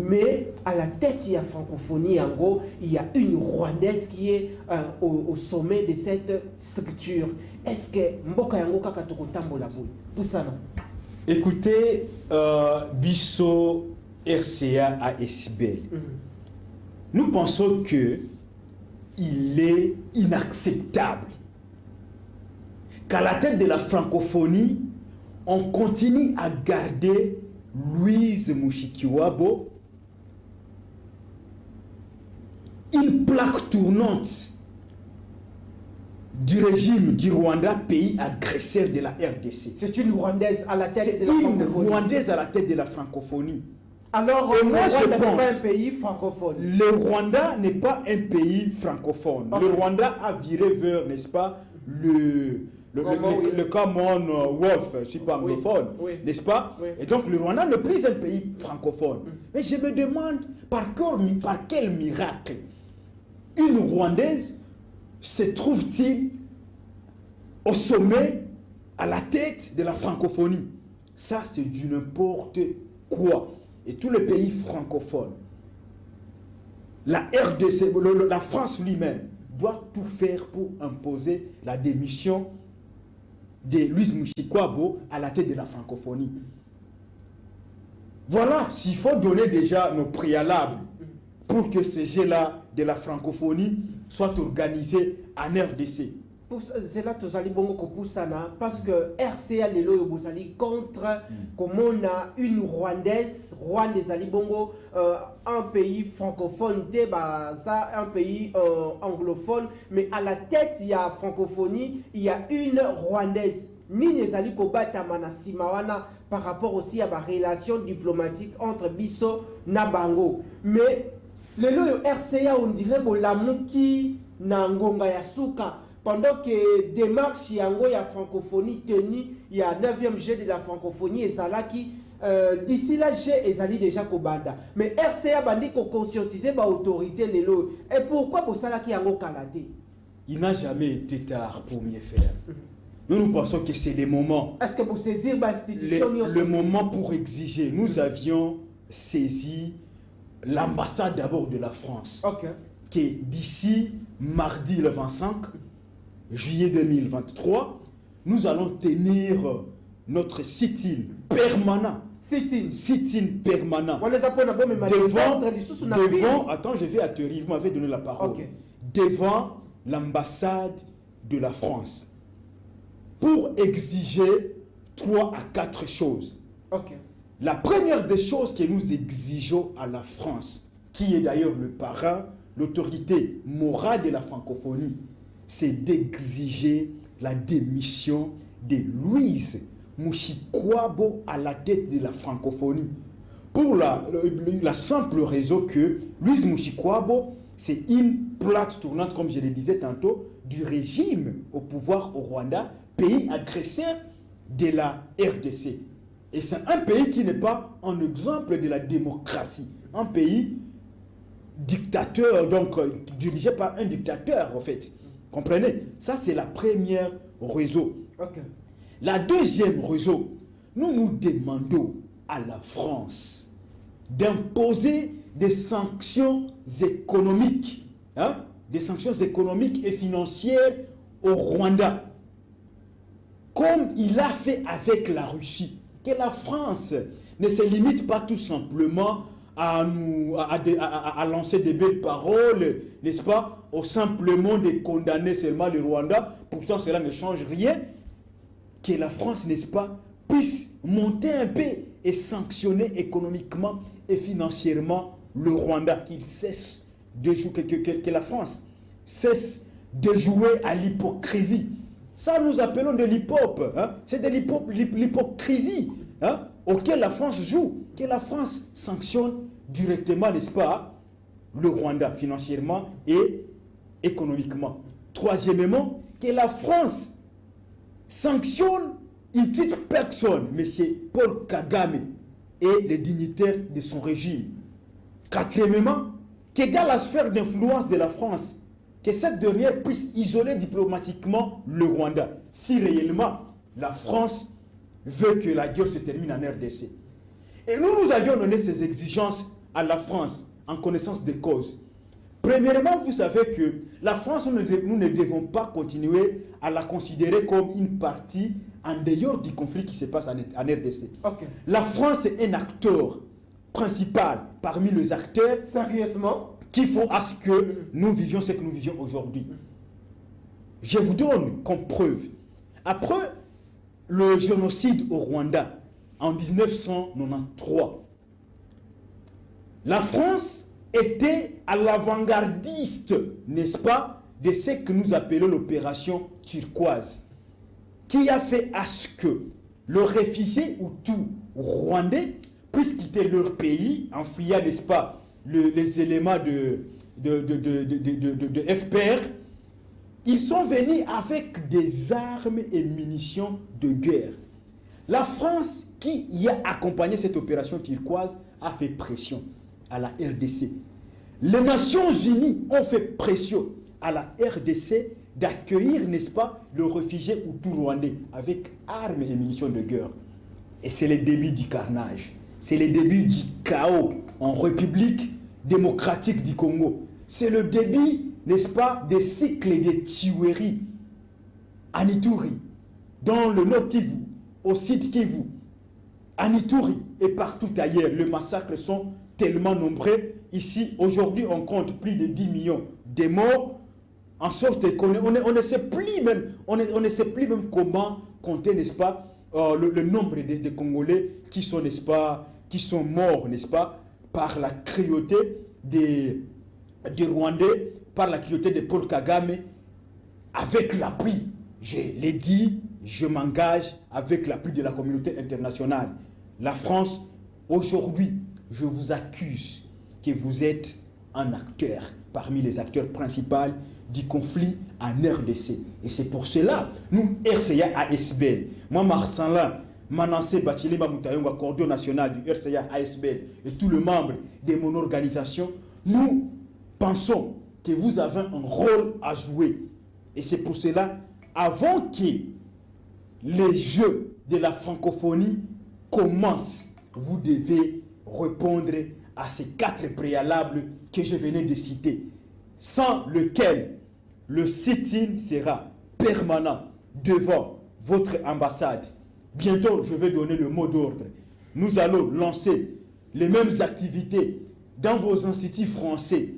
mais à la tête il y a francophonie en gros, il y a une Rwandaise qui est au sommet de cette structure. Est-ce que Mboka Yango Kakatoko Tambola pour ça non?
Écoutez, Bisso RCA à Esibel, nous pensons que il est inacceptable qu'à la tête de la francophonie, on continue à garder Louise Mushikiwabo, une plaque tournante du régime du Rwanda, pays agresseur de la RDC.
C'est une Rwandaise à la tête de la francophonie.
C'est une Rwandaise à la tête de la francophonie.
Alors,
moi, je pense,
n'est pas un pays francophone.
Le Rwanda n'est pas un pays francophone. Okay. Le Rwanda a viré vers, n'est-ce pas, le Commonwealth, je ne suis pas anglophone, n'est-ce pas? Et donc, le Rwanda n'est plus un pays francophone. Mais je me demande, par quel miracle une Rwandaise se trouve-t-il au sommet, à la tête de la francophonie? Ça, c'est du n'importe quoi. Et tous les pays francophones, la RDC, la France lui-même, doit tout faire pour imposer la démission de Louise Mushikiwabo à la tête de la francophonie. Voilà, s'il faut donner déjà nos préalables pour que ces jeux-là de la francophonie soient organisés en RDC.
C'est là que vous allez parce que RCA Lelo Bozali contre comme on a une Rwandaise, Bongo, un pays francophone, un pays anglophone, mais à la tête il y a francophonie, il y a une Rwandaise. Ni Zali Kobata Manasimawana par rapport aussi à la relation diplomatique entre Bisso et Bango. Mais le RCA on dirait que la Mouki Nangonga Yasuka. Pendant que démarche yango ya francophonie tenue, il y a 9e jet de la francophonie et Zalaki, d'ici là, j'ai ezali déjà Kobanda. Mais RCA bandi ko conscientiser ba autorité lelo. Et pourquoi pour Salaki yango kalate?
Il n'a jamais été tard pour mieux faire. Nous pensons que c'est le moment.
Est-ce que pour saisir l'institution
le moment pour exiger. Nous avions saisi l'ambassade d'abord de la France,
Ok.
qui est d'ici mardi le 25 juillet 2023, nous allons tenir notre sit-in permanent. Sit-in permanent. Devant, attends, je vais atterrir, vous m'avez donné la parole.
Okay.
Devant l'ambassade de la France. Pour exiger 3 à 4 choses.
Okay.
La première des choses que nous exigeons à la France, qui est d'ailleurs le parrain, l'autorité morale de la francophonie, c'est d'exiger la démission de Louise Mushikwabo à la tête de la francophonie. Pour la simple raison que Louise Mushikwabo, c'est une plate tournante, comme je le disais tantôt, du régime au pouvoir au Rwanda, pays agresseur de la RDC. Et c'est un pays qui n'est pas un exemple de la démocratie. Un pays dictateur, donc dirigé par un dictateur, en fait. Comprenez? Ça, c'est la première raison.
Okay.
La deuxième raison, nous demandons à la France d'imposer des sanctions économiques, des sanctions économiques et financières au Rwanda, comme il a fait avec la Russie. Que la France ne se limite pas tout simplement à lancer des belles paroles, n'est-ce pas, ou simplement de condamner seulement le Rwanda. Pourtant, cela ne change rien. Que la France, n'est-ce pas, puisse monter un peu et sanctionner économiquement et financièrement le Rwanda, qu'il cesse de jouer, que la France cesse de jouer à l'hypocrisie. Ça, nous appelons de l'hip-hop. C'est de l'hypocrisie auquel la France joue. Que la France sanctionne directement, n'est-ce pas, le Rwanda financièrement et économiquement. Troisièmement, que la France sanctionne une petite personne, M. Paul Kagame, et les dignitaires de son régime. Quatrièmement, que dans la sphère d'influence de la France, que cette dernière puisse isoler diplomatiquement le Rwanda, si réellement la France veut que la guerre se termine en RDC. Et nous avions donné ces exigences à la France en connaissance des causes. Premièrement, vous savez que la France, nous ne devons pas continuer à la considérer comme une partie en dehors du conflit qui se passe en RDC.
Okay.
La France est un acteur principal parmi les acteurs
sérieusement
qui font à ce que nous vivions ce que nous vivions aujourd'hui. Je vous donne comme preuve. Après le génocide au Rwanda en 1993, la France était à l'avant-gardiste, n'est-ce pas, de ce que nous appelons l'opération turquoise, qui a fait à ce que le réfugié Hutu rwandais puisse quitter leur pays en fuyant, n'est-ce pas, les éléments de FPR. Ils sont venus avec des armes et munitions de guerre. La France, qui y a accompagné cette opération turquoise, a fait pression à la RDC. Les Nations Unies ont fait pression à la RDC d'accueillir, n'est-ce pas, le réfugié Hutu rwandais avec armes et munitions de guerre. Et c'est le début du carnage. C'est le début du chaos en République démocratique du Congo. C'est le début, n'est-ce pas, des cycles et des tueries à Ituri, dans le Nord Kivu, au Sud Kivu, à Ituri et partout ailleurs. Les massacres sont tellement nombreux. Ici, aujourd'hui, on compte plus de 10 millions de morts, en sorte qu'on ne sait plus même, on ne sait plus même comment compter, n'est-ce pas, le nombre de Congolais qui sont, n'est-ce pas, qui sont morts, n'est-ce pas, par la cruauté des Rwandais, par la cruauté de Paul Kagame, avec l'appui, je l'ai dit, je m'engage avec l'appui de la communauté internationale. La France, aujourd'hui, je vous accuse que vous êtes un acteur parmi les acteurs principaux du conflit en RDC. Et c'est pour cela, nous, RCA ASBL, moi, Marcelin, Manassé Bachilema Moutayonga, coordonnateur national du RCA ASBL et tous les membres de mon organisation, nous pensons que vous avez un rôle à jouer. Et c'est pour cela, avant que les jeux de la francophonie commencent, vous devez répondre à ces 4 préalables que je venais de citer, sans lequel le sit-in sera permanent devant votre ambassade. Bientôt, je vais donner le mot d'ordre. Nous allons lancer les mêmes activités dans vos instituts français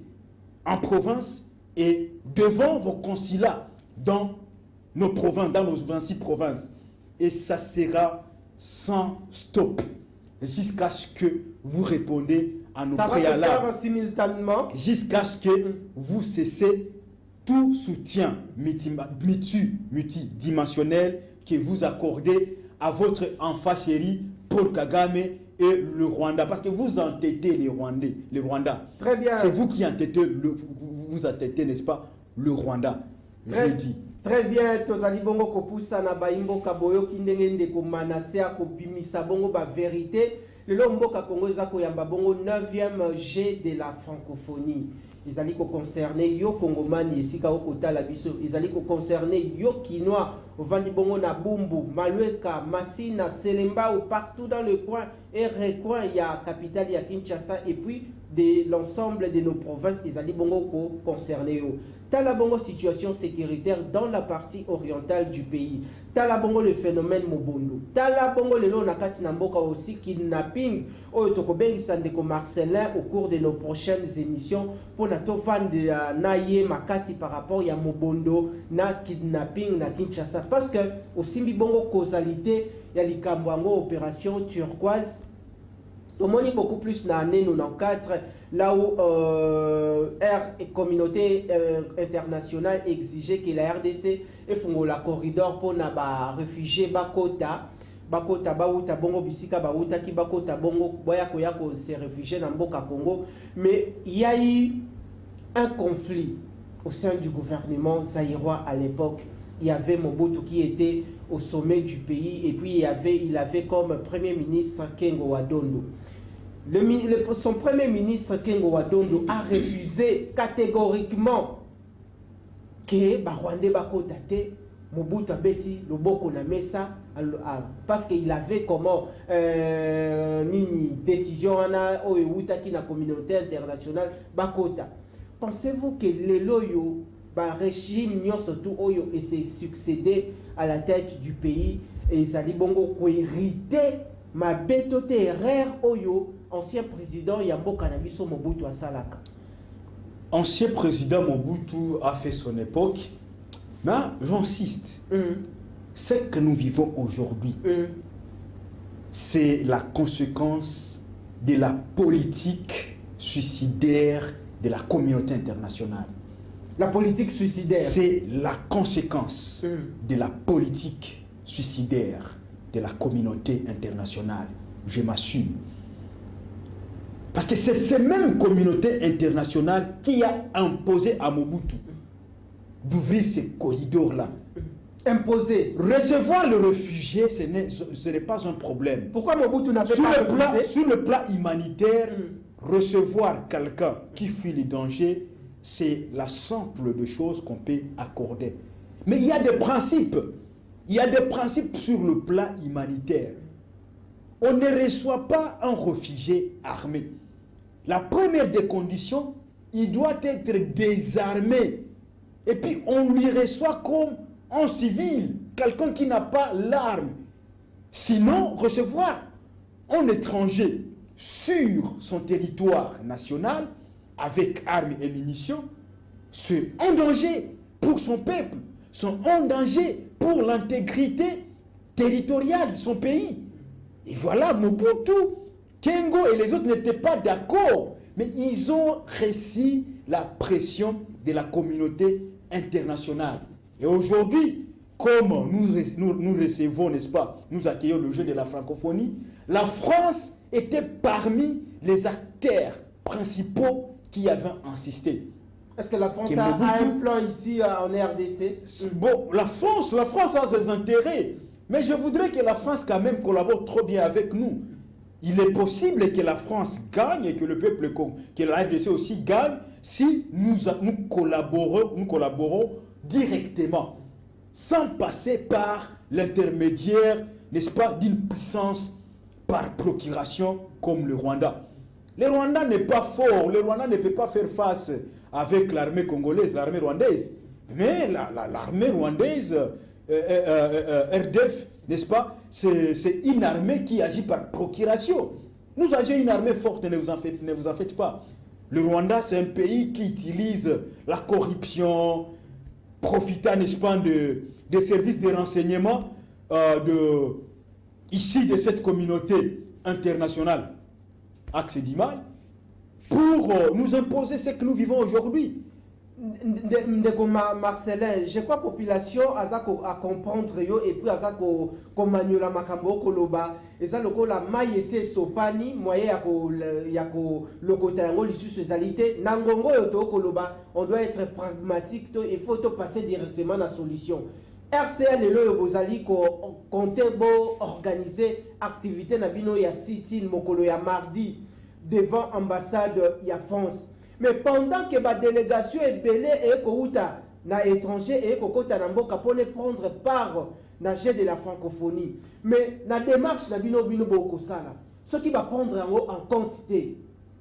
en province et devant vos consulats dans nos provinces, dans nos 26 provinces. Et ça sera sans stop jusqu'à ce que vous répondez à nos préalables.
Ça va se faire simultanément.
Jusqu'à ce que vous cessez tout soutien multidimensionnel que vous accordez à votre enfant chéri Paul Kagame et le Rwanda. Parce que vous entêtez les Rwandais.
Très bien.
C'est vous qui entêtez, vous entêtez, n'est-ce pas, le Rwanda. Je dis.
Très bien, tozali bongo kopusa na baimbo kaboyo kindenge ndeko manase akobimisa bongo ba vérité. Lelo mboka Congo eza koyamba bongo 9e G de la francophonie. Ezali ko concerner yo Congomani esika okotala biso, ezali ko concerner yo Kinois ovandi bongo na Bumbu, Malueka, Masina, Selemba ou partout dans le coin et recoin il y a capitale ya Kinshasa et puis de l'ensemble de nos provinces ezali bongo ko concerner yo. Tala bongo situation sécuritaire dans la partie orientale du pays. Tala bongo le phénomène Mobondo. Tala bongo lelo na kati na mboka aussi kidnapping oyo tokobengisa ndeko Marcelin au cours de nos prochaines émissions pour na tovande na ye makasi par rapport ya Mobondo na kidnapping na Kinshasa parce que osimbi bongo causalité ya likambo yango opération turquoise. On monite beaucoup plus dans l'année 94, là où la communauté internationale exigeait que la RDC ait la corridor pour les réfugiés Bakota Bauta Bongo Bisika Bauta qui Bakota Bongo Boyakoyako se réfugiés dans Boka Congo. Mais il y a eu un conflit au sein du gouvernement zaïrois à l'époque. Il y avait Mobutu qui était au sommet du pays et puis il avait comme premier ministre Kengo Wadondo. Son premier ministre Kengo Wadondo a refusé catégoriquement que Rwandais bakotate Mobutu abeti loboko na mesa parce qu'il avait comment nini décision ana o ewutaki na communauté internationale bakota. Pensez-vous que les loyo ba régime surtout oyo et s'est succédé à la tête du pays et sali bongo ko hérité ma betote erreur oyo ancien président Yambo Kanabiso Mobutu asalaka.
Ancien président Mobutu a fait son époque, mais j'insiste, ce que nous vivons aujourd'hui, c'est la conséquence de la politique suicidaire de la communauté internationale.
La politique suicidaire.
C'est la conséquence de la politique suicidaire de la communauté internationale. Je m'assume. Parce que c'est cette même communauté internationale qui a imposé à Mobutu d'ouvrir ces corridors-là.
Imposé.
Recevoir le réfugié, ce n'est pas un problème.
Pourquoi Mobutu n'avait pas refusé?
Sur le plan humanitaire, recevoir quelqu'un qui fuit les dangers, c'est la simple de choses qu'on peut accorder. Mais il y a des principes. Il y a des principes sur le plan humanitaire. On ne reçoit pas un réfugié armé. La première des conditions, il doit être désarmé. Et puis on lui reçoit comme un civil, quelqu'un qui n'a pas l'arme. Sinon, recevoir un étranger sur son territoire national, avec armes et munitions, c'est un danger pour son peuple, c'est un danger pour l'intégrité territoriale de son pays. Et voilà, Mobutu, Kengo et les autres n'étaient pas d'accord, mais ils ont reçu la pression de la communauté internationale. Et aujourd'hui, comme nous recevons, n'est-ce pas, nous accueillons le jeu de la francophonie, la France était parmi les acteurs principaux qui avaient insisté.
Est-ce que la France a un plan ici en RDC?
Bon, la France a ses intérêts. Mais je voudrais que la France quand même collabore trop bien avec nous. Il est possible que la France gagne et que le peuple, que la RDC aussi gagne si nous collaborons directement, sans passer par l'intermédiaire, n'est-ce pas, d'une puissance par procuration comme le Rwanda. Le Rwanda n'est pas fort, le Rwanda ne peut pas faire face avec l'armée congolaise, l'armée rwandaise. Mais l'armée rwandaise, RDF, n'est-ce pas, c'est une armée qui agit par procuration. Nous avions une armée forte, ne vous en faites pas. Le Rwanda, c'est un pays qui utilise la corruption, profitant, n'est-ce pas, des services de renseignement ici de cette communauté internationale, Axe d'Imaï, pour nous imposer ce que nous vivons aujourd'hui.
Ndeko Marcelin, je crois que la population a comprendre yo et puis a manuela makambo koloba et ça loko la maïse sopani moyen yako lokota yango lisusu ezalité nangongo yoto koloba on doit être pragmatique il faut passer directement la solution. RCL et le bozali ko compter bo organiser activité na bino ya sit-in mokolo ya mardi devant ambassade ya France. Mais pendant que la délégation est belée et kouta na étranger et kokota na mboka pour prendre part na jeu de la francophonie. Mais la démarche na bino boko sala. Ce qui va prendre en quantité.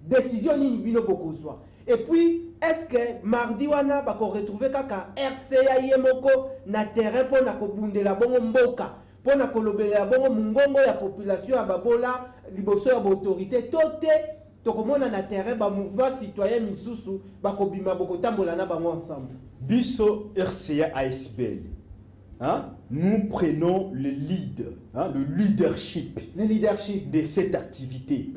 Décision ni bino boko soit. Et puis est-ce que mardi wana ba ko retrouver kaka RCA yemoko na terrain pour na kobundela bongo mboka pour na kolobela bongo mungongo ya population ya babola liboso ya autorité tote. Tokomona na terrain ba mouvement citoyen misusu ba kobima bokotambola na bango ensemble.
Biso RCA ASBL. Hein? Nous prenons le lead, hein, le leadership de cette activité,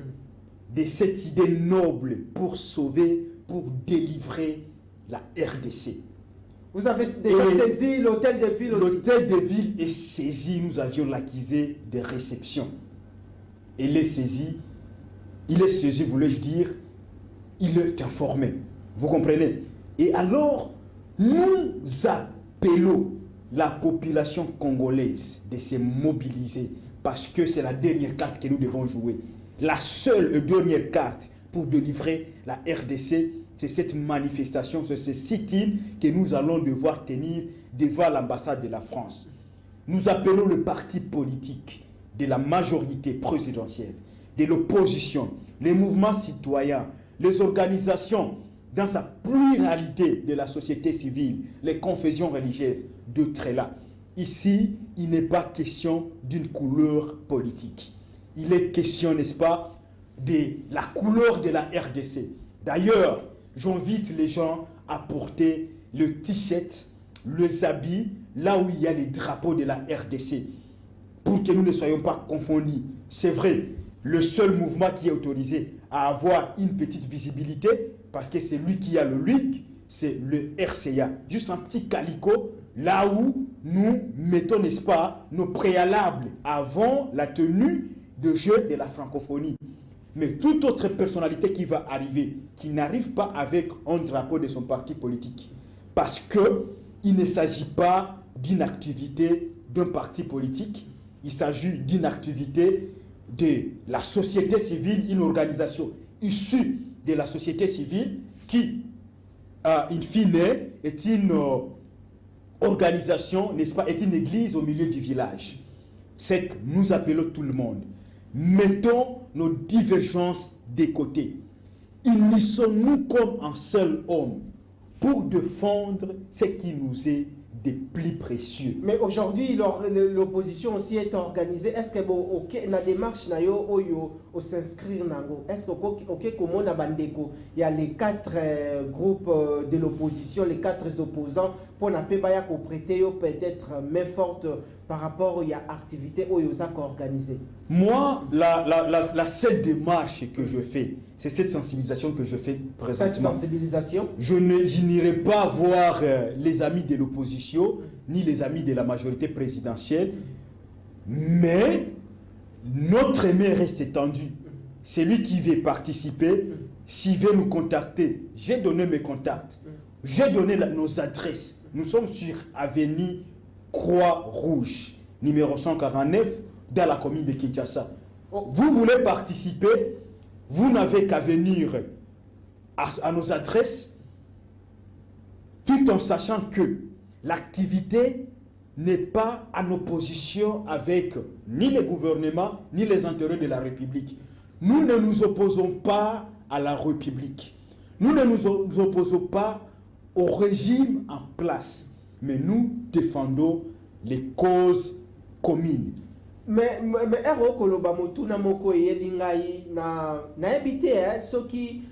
de cette idée noble pour sauver, pour délivrer la RDC.
Vous avez déjà saisi l'hôtel de ville aussi.
L'hôtel de ville est saisi, nous avions l'accusé de réception. Il est saisi, voulais-je dire, il est informé. Vous comprenez? Et alors, nous appelons la population congolaise de se mobiliser parce que c'est la dernière carte que nous devons jouer. La seule et dernière carte pour délivrer la RDC, c'est cette manifestation, c'est ce sit-in que nous allons devoir tenir devant l'ambassade de la France. Nous appelons le parti politique de la majorité présidentielle, de l'opposition, les mouvements citoyens, les organisations dans sa pluralité de la société civile, les confessions religieuses, d'être là. Ici, il n'est pas question d'une couleur politique. Il est question, n'est-ce pas, de la couleur de la RDC. D'ailleurs, j'invite les gens à porter le t-shirt, les habits, là où il y a les drapeaux de la RDC, pour que nous ne soyons pas confondus. C'est vrai, le seul mouvement qui est autorisé à avoir une petite visibilité, parce que c'est lui qui a le leak, c'est le RCA. Juste un petit calico, là où nous mettons, n'est-ce pas, nos préalables avant la tenue de jeu de la francophonie. Mais toute autre personnalité qui va arriver, qui n'arrive pas avec un drapeau de son parti politique, parce qu'il ne s'agit pas d'une activité d'un parti politique, il s'agit d'une activité de la société civile, une organisation issue de la société civile qui, in fine, est une organisation, n'est-ce pas, est une église au milieu du village. C'est que nous appelons tout le monde. Mettons nos divergences de côté. Unissons-nous comme un seul homme pour défendre ce qui nous est des plus précieux.
Mais aujourd'hui, l'opposition aussi est organisée. Est-ce que la démarche na yo oyo o s'inscrire nango? Est-ce que comment na bandeko il y a les 4 groupes de l'opposition, les 4 opposants pour na pe baya ko prêter peut-être main forte par rapport à l'activité oyo organisée?
Moi, la seule démarche que je fais, c'est cette sensibilisation que je fais présentement.
Cette sensibilisation?
Je n'irai pas voir les amis de l'opposition, ni les amis de la majorité présidentielle, mais notre main reste étendue. Celui qui veut participer, s'il veut nous contacter, j'ai donné mes contacts, j'ai donné nos adresses. Nous sommes sur avenue Croix-Rouge, numéro 149, dans la commune de Kinshasa. Vous voulez participer, vous n'avez qu'à venir à nos adresses, tout en sachant que l'activité n'est pas en opposition avec ni le gouvernement, ni les intérêts de la République. nous ne nous opposons pas à la République. Nous ne nous opposons pas au régime en place. Mais nous défendons les causes communes.
Mais ero koloba motuna moko yelingai na habité ceux qui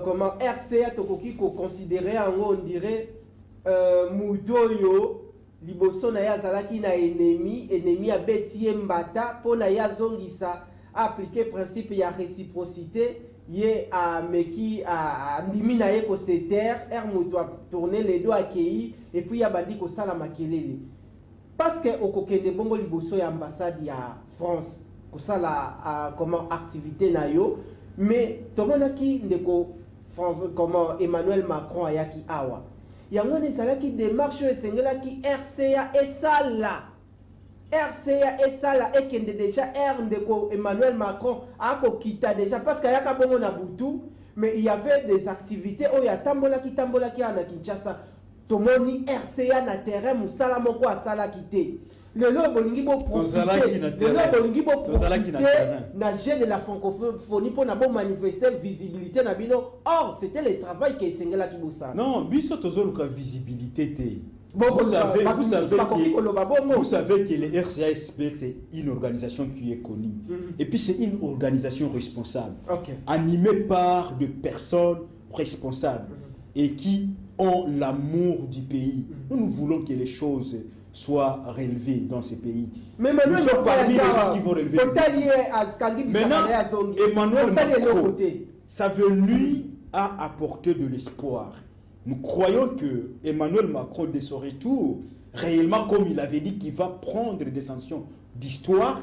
comment RCA tokoki ko considérer on dirait mudoyo liboso na yazalaki na ennemi abeti mbata pona yazongisa appliquer principe ya réciprocité ye a meki a ndimi na ye ko se terre moto a tourner les doigts accueillis et puis ya bandi ko sala makelele. Parce que au kokende bongo liboso ya ambassade ya France kosala comment activité na yo mais tomonaki ndeko France comment Emmanuel Macron ayaki awa yango ne salaki démarche esengelaki RCA esala ekende déjà ndeko Emmanuel Macron ako kita déjà parce qu'ayaka bongo na butu mais il y avait des activités o ya tambolaki na Kinshasa. Tomoni RCA na terrain musala moko asala kité lelo bolingi bo profiter na jeu de la francophonie pour na bon manifester visibilité na bino. Or c'était le travail que esengela ki bosala
non biso tozoluka visibilité te.
Vous
savez que le RCASP c'est une organisation qui est connue et puis c'est une organisation responsable animée par des personnes responsables et qui ont l'amour du pays. Nous voulons que les choses soient relevées dans ces pays.
Mais
nous sommes parmi les gens qui vont relever. Maintenant, Emmanuel Macron, sa venue a apporté de l'espoir. Nous croyons que Emmanuel Macron, de son retour, réellement comme il avait dit qu'il va prendre des sanctions d'histoire,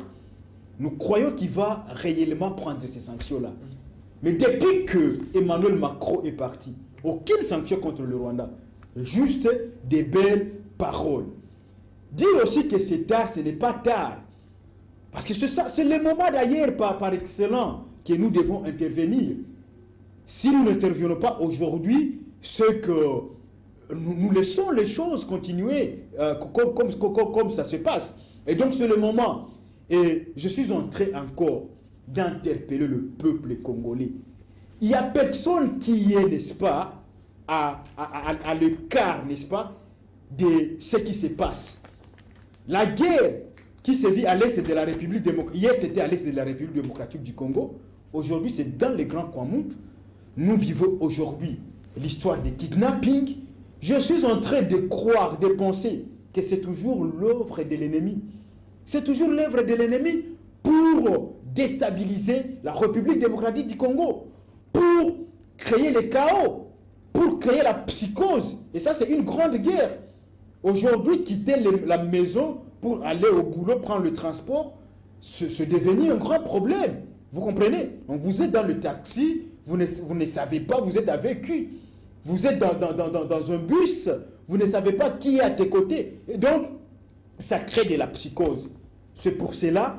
nous croyons qu'il va réellement prendre ces sanctions-là. Mais depuis que Emmanuel Macron est parti, aucune sanction contre le Rwanda, juste des belles paroles. Dire aussi que c'est tard, ce n'est pas tard. Parce que c'est le moment d'ailleurs par excellence que nous devons intervenir. Si nous n'intervenons pas aujourd'hui, c'est que nous laissons les choses continuer comme ça se passe. Et donc c'est le moment. Et je suis en train encore d'interpeller le peuple congolais. Il n'y a personne qui est, n'est-ce pas, à l'écart, n'est-ce pas, de ce qui se passe. La guerre qui se vit à l'est de la République démocratique, hier c'était à l'est de la République démocratique du Congo, aujourd'hui c'est dans les grands Kwamouth. Nous vivons aujourd'hui l'histoire des kidnappings. Je suis en train de croire, de penser que c'est toujours l'œuvre de l'ennemi. C'est toujours l'œuvre de l'ennemi pour déstabiliser la République démocratique du Congo, pour créer le chaos, pour créer la psychose. Et ça, c'est une grande guerre. Aujourd'hui, quitter la maison pour aller au boulot, prendre le transport, c'est devenu un grand problème. Vous comprenez? Donc vous êtes dans le taxi, vous ne savez pas, vous êtes avec qui. Vous êtes dans un bus, vous ne savez pas qui est à tes côtés. Et donc, ça crée de la psychose. C'est pour cela,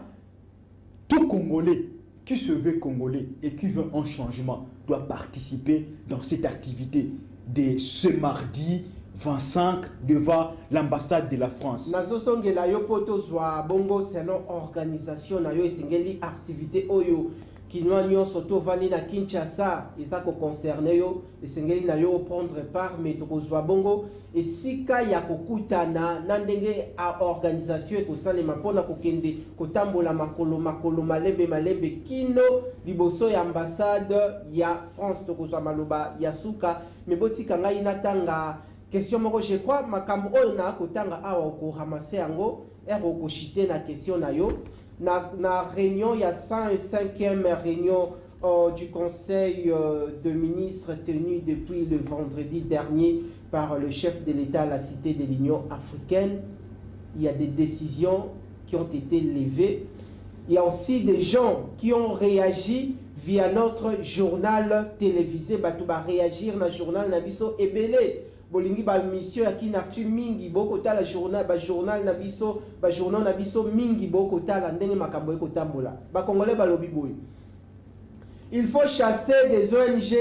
tout Congolais qui se veut Congolais et qui veut un changement doit participer dans cette activité de ce mardi 25 devant l'ambassade de la France.
Nazosongela yo poto zwa bongo selon organisation na yo esengeli activité oyo kinwa nyonso to vandi na Kinshasa ezako concerné yo esengeli na yo prendre part mais to zwa bongo esika ya kokutana na ndenge a organisation ekosalema mpona kokende kotambola makolo malembe kino liboso ya ambassade ya France to zwa maloba ya suka mebotika ngai natanga question moko je crois makambo oyo na kotanga awa ko ramasser yango ero ko chiter na question na yo na réunion il y a 105e réunion du conseil de ministres tenu depuis le vendredi dernier par le chef de l'État à la cité de l'Union africaine. Il y a des décisions qui ont été levées. Il y a aussi des gens qui ont réagi via notre journal télévisé. Batouba réagir na journal Nabiso Ebele. Bolingi ba mission ya kinactu mingi boko tala journal na biso ba journal na biso mingi boko tala ndenge makambo eko tambola ba congolais ba lobi boy. Il faut chasser des ONG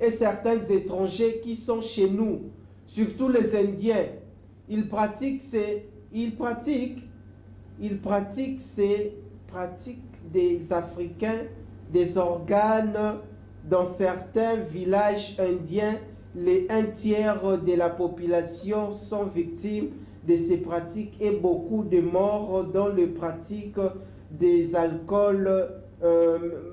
et certains étrangers qui sont chez nous, surtout les Indiens. Ils pratiquent des Africains des organes dans certains villages indiens. Les 1/3 de la population sont victimes de ces pratiques et beaucoup de morts dans les pratiques des alcools.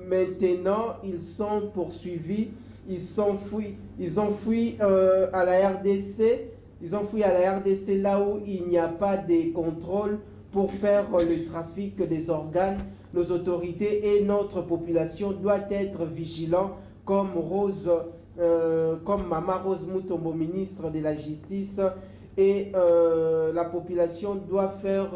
Maintenant, ils sont poursuivis, ils ont fui à la RDC. Ils ont fui à la RDC là où il n'y a pas de contrôle pour faire le trafic des organes. Nos autorités et notre population doivent être vigilants comme Maman Rose Mutombo, ministre de la Justice, et la population doit faire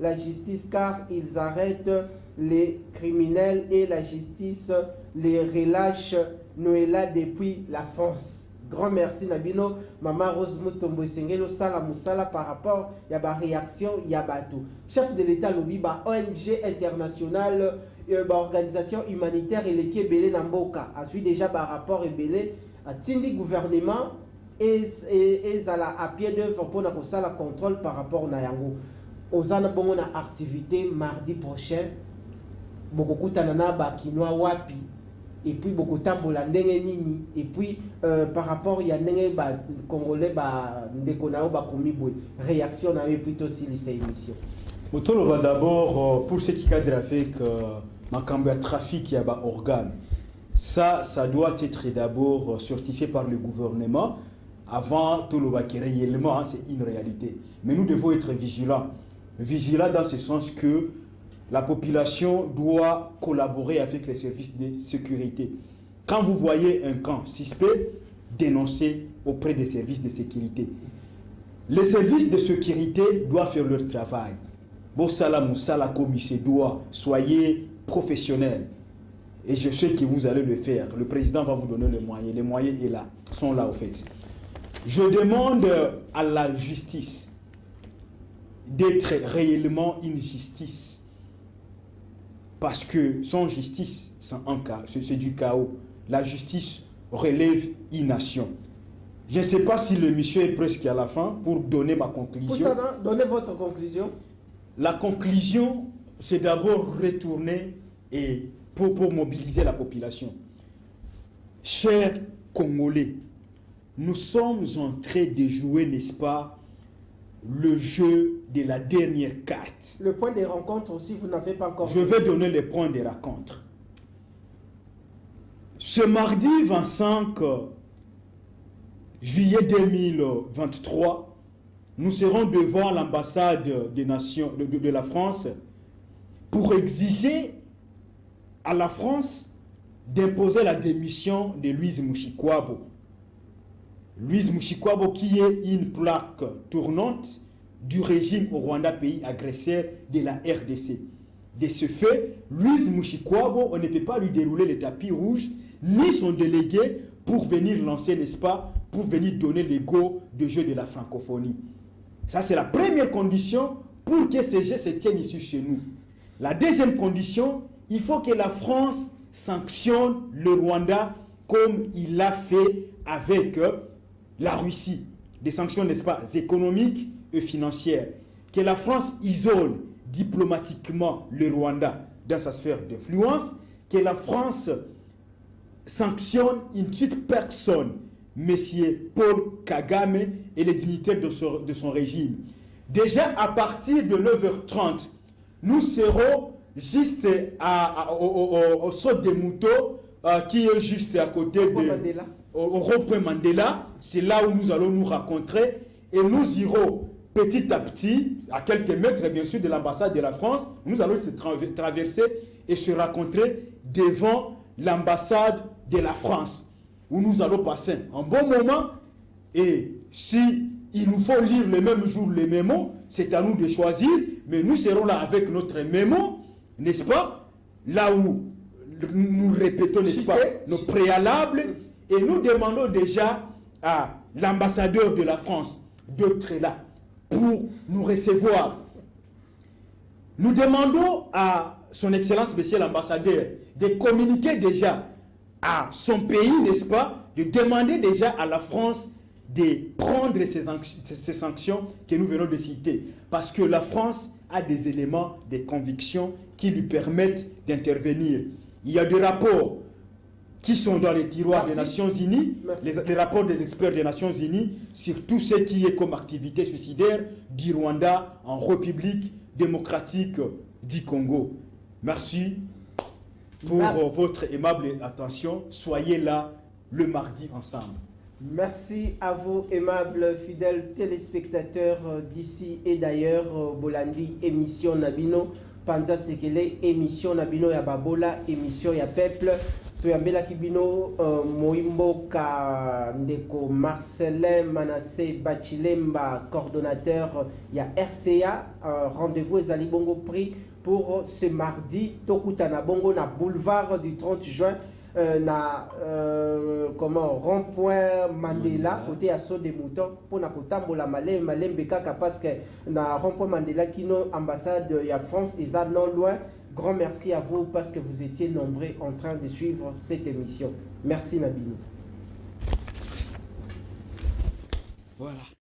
la justice car ils arrêtent les criminels et la justice les relâche Noëlla depuis la France. Grand merci Nabino, Maman Rose Mutombo Sengelo Sala Moussala par rapport à la réaction Yabatou. Chef de l'État Lobiba, ONG internationale, organisation humanitaire et l'équipe Belé Namboka. A suivi déjà par rapport à Belé, à Tindi gouvernement et à pied d'œuvre pour la contrôle par rapport à Nayango. Ozana bongo na activité mardi prochain. Beaucoup tanana ba kinwa wapi. Et puis beaucoup tambola ndenge nini. Et puis par rapport ya ndenge ba congolais ba ndekonao ba komibwe. Réaction na eu plutôt si les émissions.
Motolo va d'abord pour ce qui cadre avec ma cambia trafic ya ba organe. Ça doit être d'abord certifié par le gouvernement avant tout le qui réellement c'est une réalité. Mais nous devons être vigilants. Vigilants dans ce sens que la population doit collaborer avec les services de sécurité. Quand vous voyez un camp suspect, dénoncez auprès des services de sécurité. Les services de sécurité doivent faire leur travail. Bossala Moussala commissaire doit, soyez professionnels. Et je sais que vous allez le faire. Le président va vous donner les moyens. Les moyens sont là au fait. Je demande à la justice d'être réellement une justice. Parce que sans justice, c'est du chaos. La justice relève une nation. Je ne sais pas si le monsieur est presque à la fin pour donner ma conclusion.
Pour ça, donnez votre conclusion.
La conclusion, c'est d'abord retourner et pour mobiliser la population. Chers Congolais, nous sommes en train de jouer, n'est-ce pas, le jeu de la dernière carte.
Le point des rencontres aussi, vous n'avez pas encore...
Je vais donner les points des rencontres. Ce mardi 25 juillet 2023, nous serons devant l'ambassade des nations de la France pour exiger à la France d'imposer la démission de Louise Mushikwabo. Louise Mushikwabo qui est une plaque tournante du régime au Rwanda, pays agresseur de la RDC. De ce fait, Louise Mushikwabo, on ne peut pas lui dérouler le tapis rouge, ni son délégué pour venir lancer, n'est-ce pas, pour venir donner les go de jeu de la francophonie. Ça, c'est la première condition pour que ces jeux se tiennent ici chez nous. La deuxième condition, il faut que la France sanctionne le Rwanda comme il l'a fait avec la Russie. Des sanctions, n'est-ce pas, économiques et financières. Que la France isole diplomatiquement le Rwanda dans sa sphère d'influence. Que la France sanctionne une petite personne, M. Paul Kagame et les dignitaires de son régime. Déjà à partir de 9h30, nous serons juste au saut des moutons qui est juste à côté au rond-point Mandela. C'est là où nous allons nous rencontrer et nous irons petit à petit, à quelques mètres bien sûr de l'ambassade de la France, nous allons traverser et se rencontrer devant l'ambassade de la France où nous allons passer un bon moment. Et si il nous faut lire le même jour les mémos, c'est à nous de choisir, mais nous serons là avec notre mémo, n'est-ce pas, là où nous répétons, n'est-ce pas, nos préalables, et nous demandons déjà à l'ambassadeur de la France d'être là pour nous recevoir. Nous demandons à son Excellence, Monsieur l'ambassadeur, de communiquer déjà à son pays, n'est-ce pas, de demander déjà à la France de prendre ces sanctions que nous venons de citer. Parce que la France a des éléments, des convictions qui lui permettent d'intervenir. Il y a des rapports qui sont dans les tiroirs des Nations Unies, les rapports des experts des Nations Unies, sur tout ce qui est comme activité suicidaire du Rwanda en République démocratique du Congo. Merci pour votre aimable attention. Soyez là le mardi ensemble.
Merci à vous, aimables fidèles téléspectateurs d'ici et d'ailleurs. Bolandi, émission Nabino, Panza Sekele, émission Nabino ya Babola, émission ya Peuple. Toyambela Kibino, Moimbo Ndeko Marcelin Manassé Bachilemba, coordonnateur ya RCA. Rendez-vous et Bongo pris pour ce mardi. Tokutana Bongo na boulevard du 30 juin. Rond-point Mandela côté à saut des moutons pour na kotambola malembe kaka parce que na rond-point Mandela kino ambassade ya France et ça non loin. Grand merci à vous parce que vous étiez nombreux en train de suivre cette émission. Merci Nabino.
Voilà.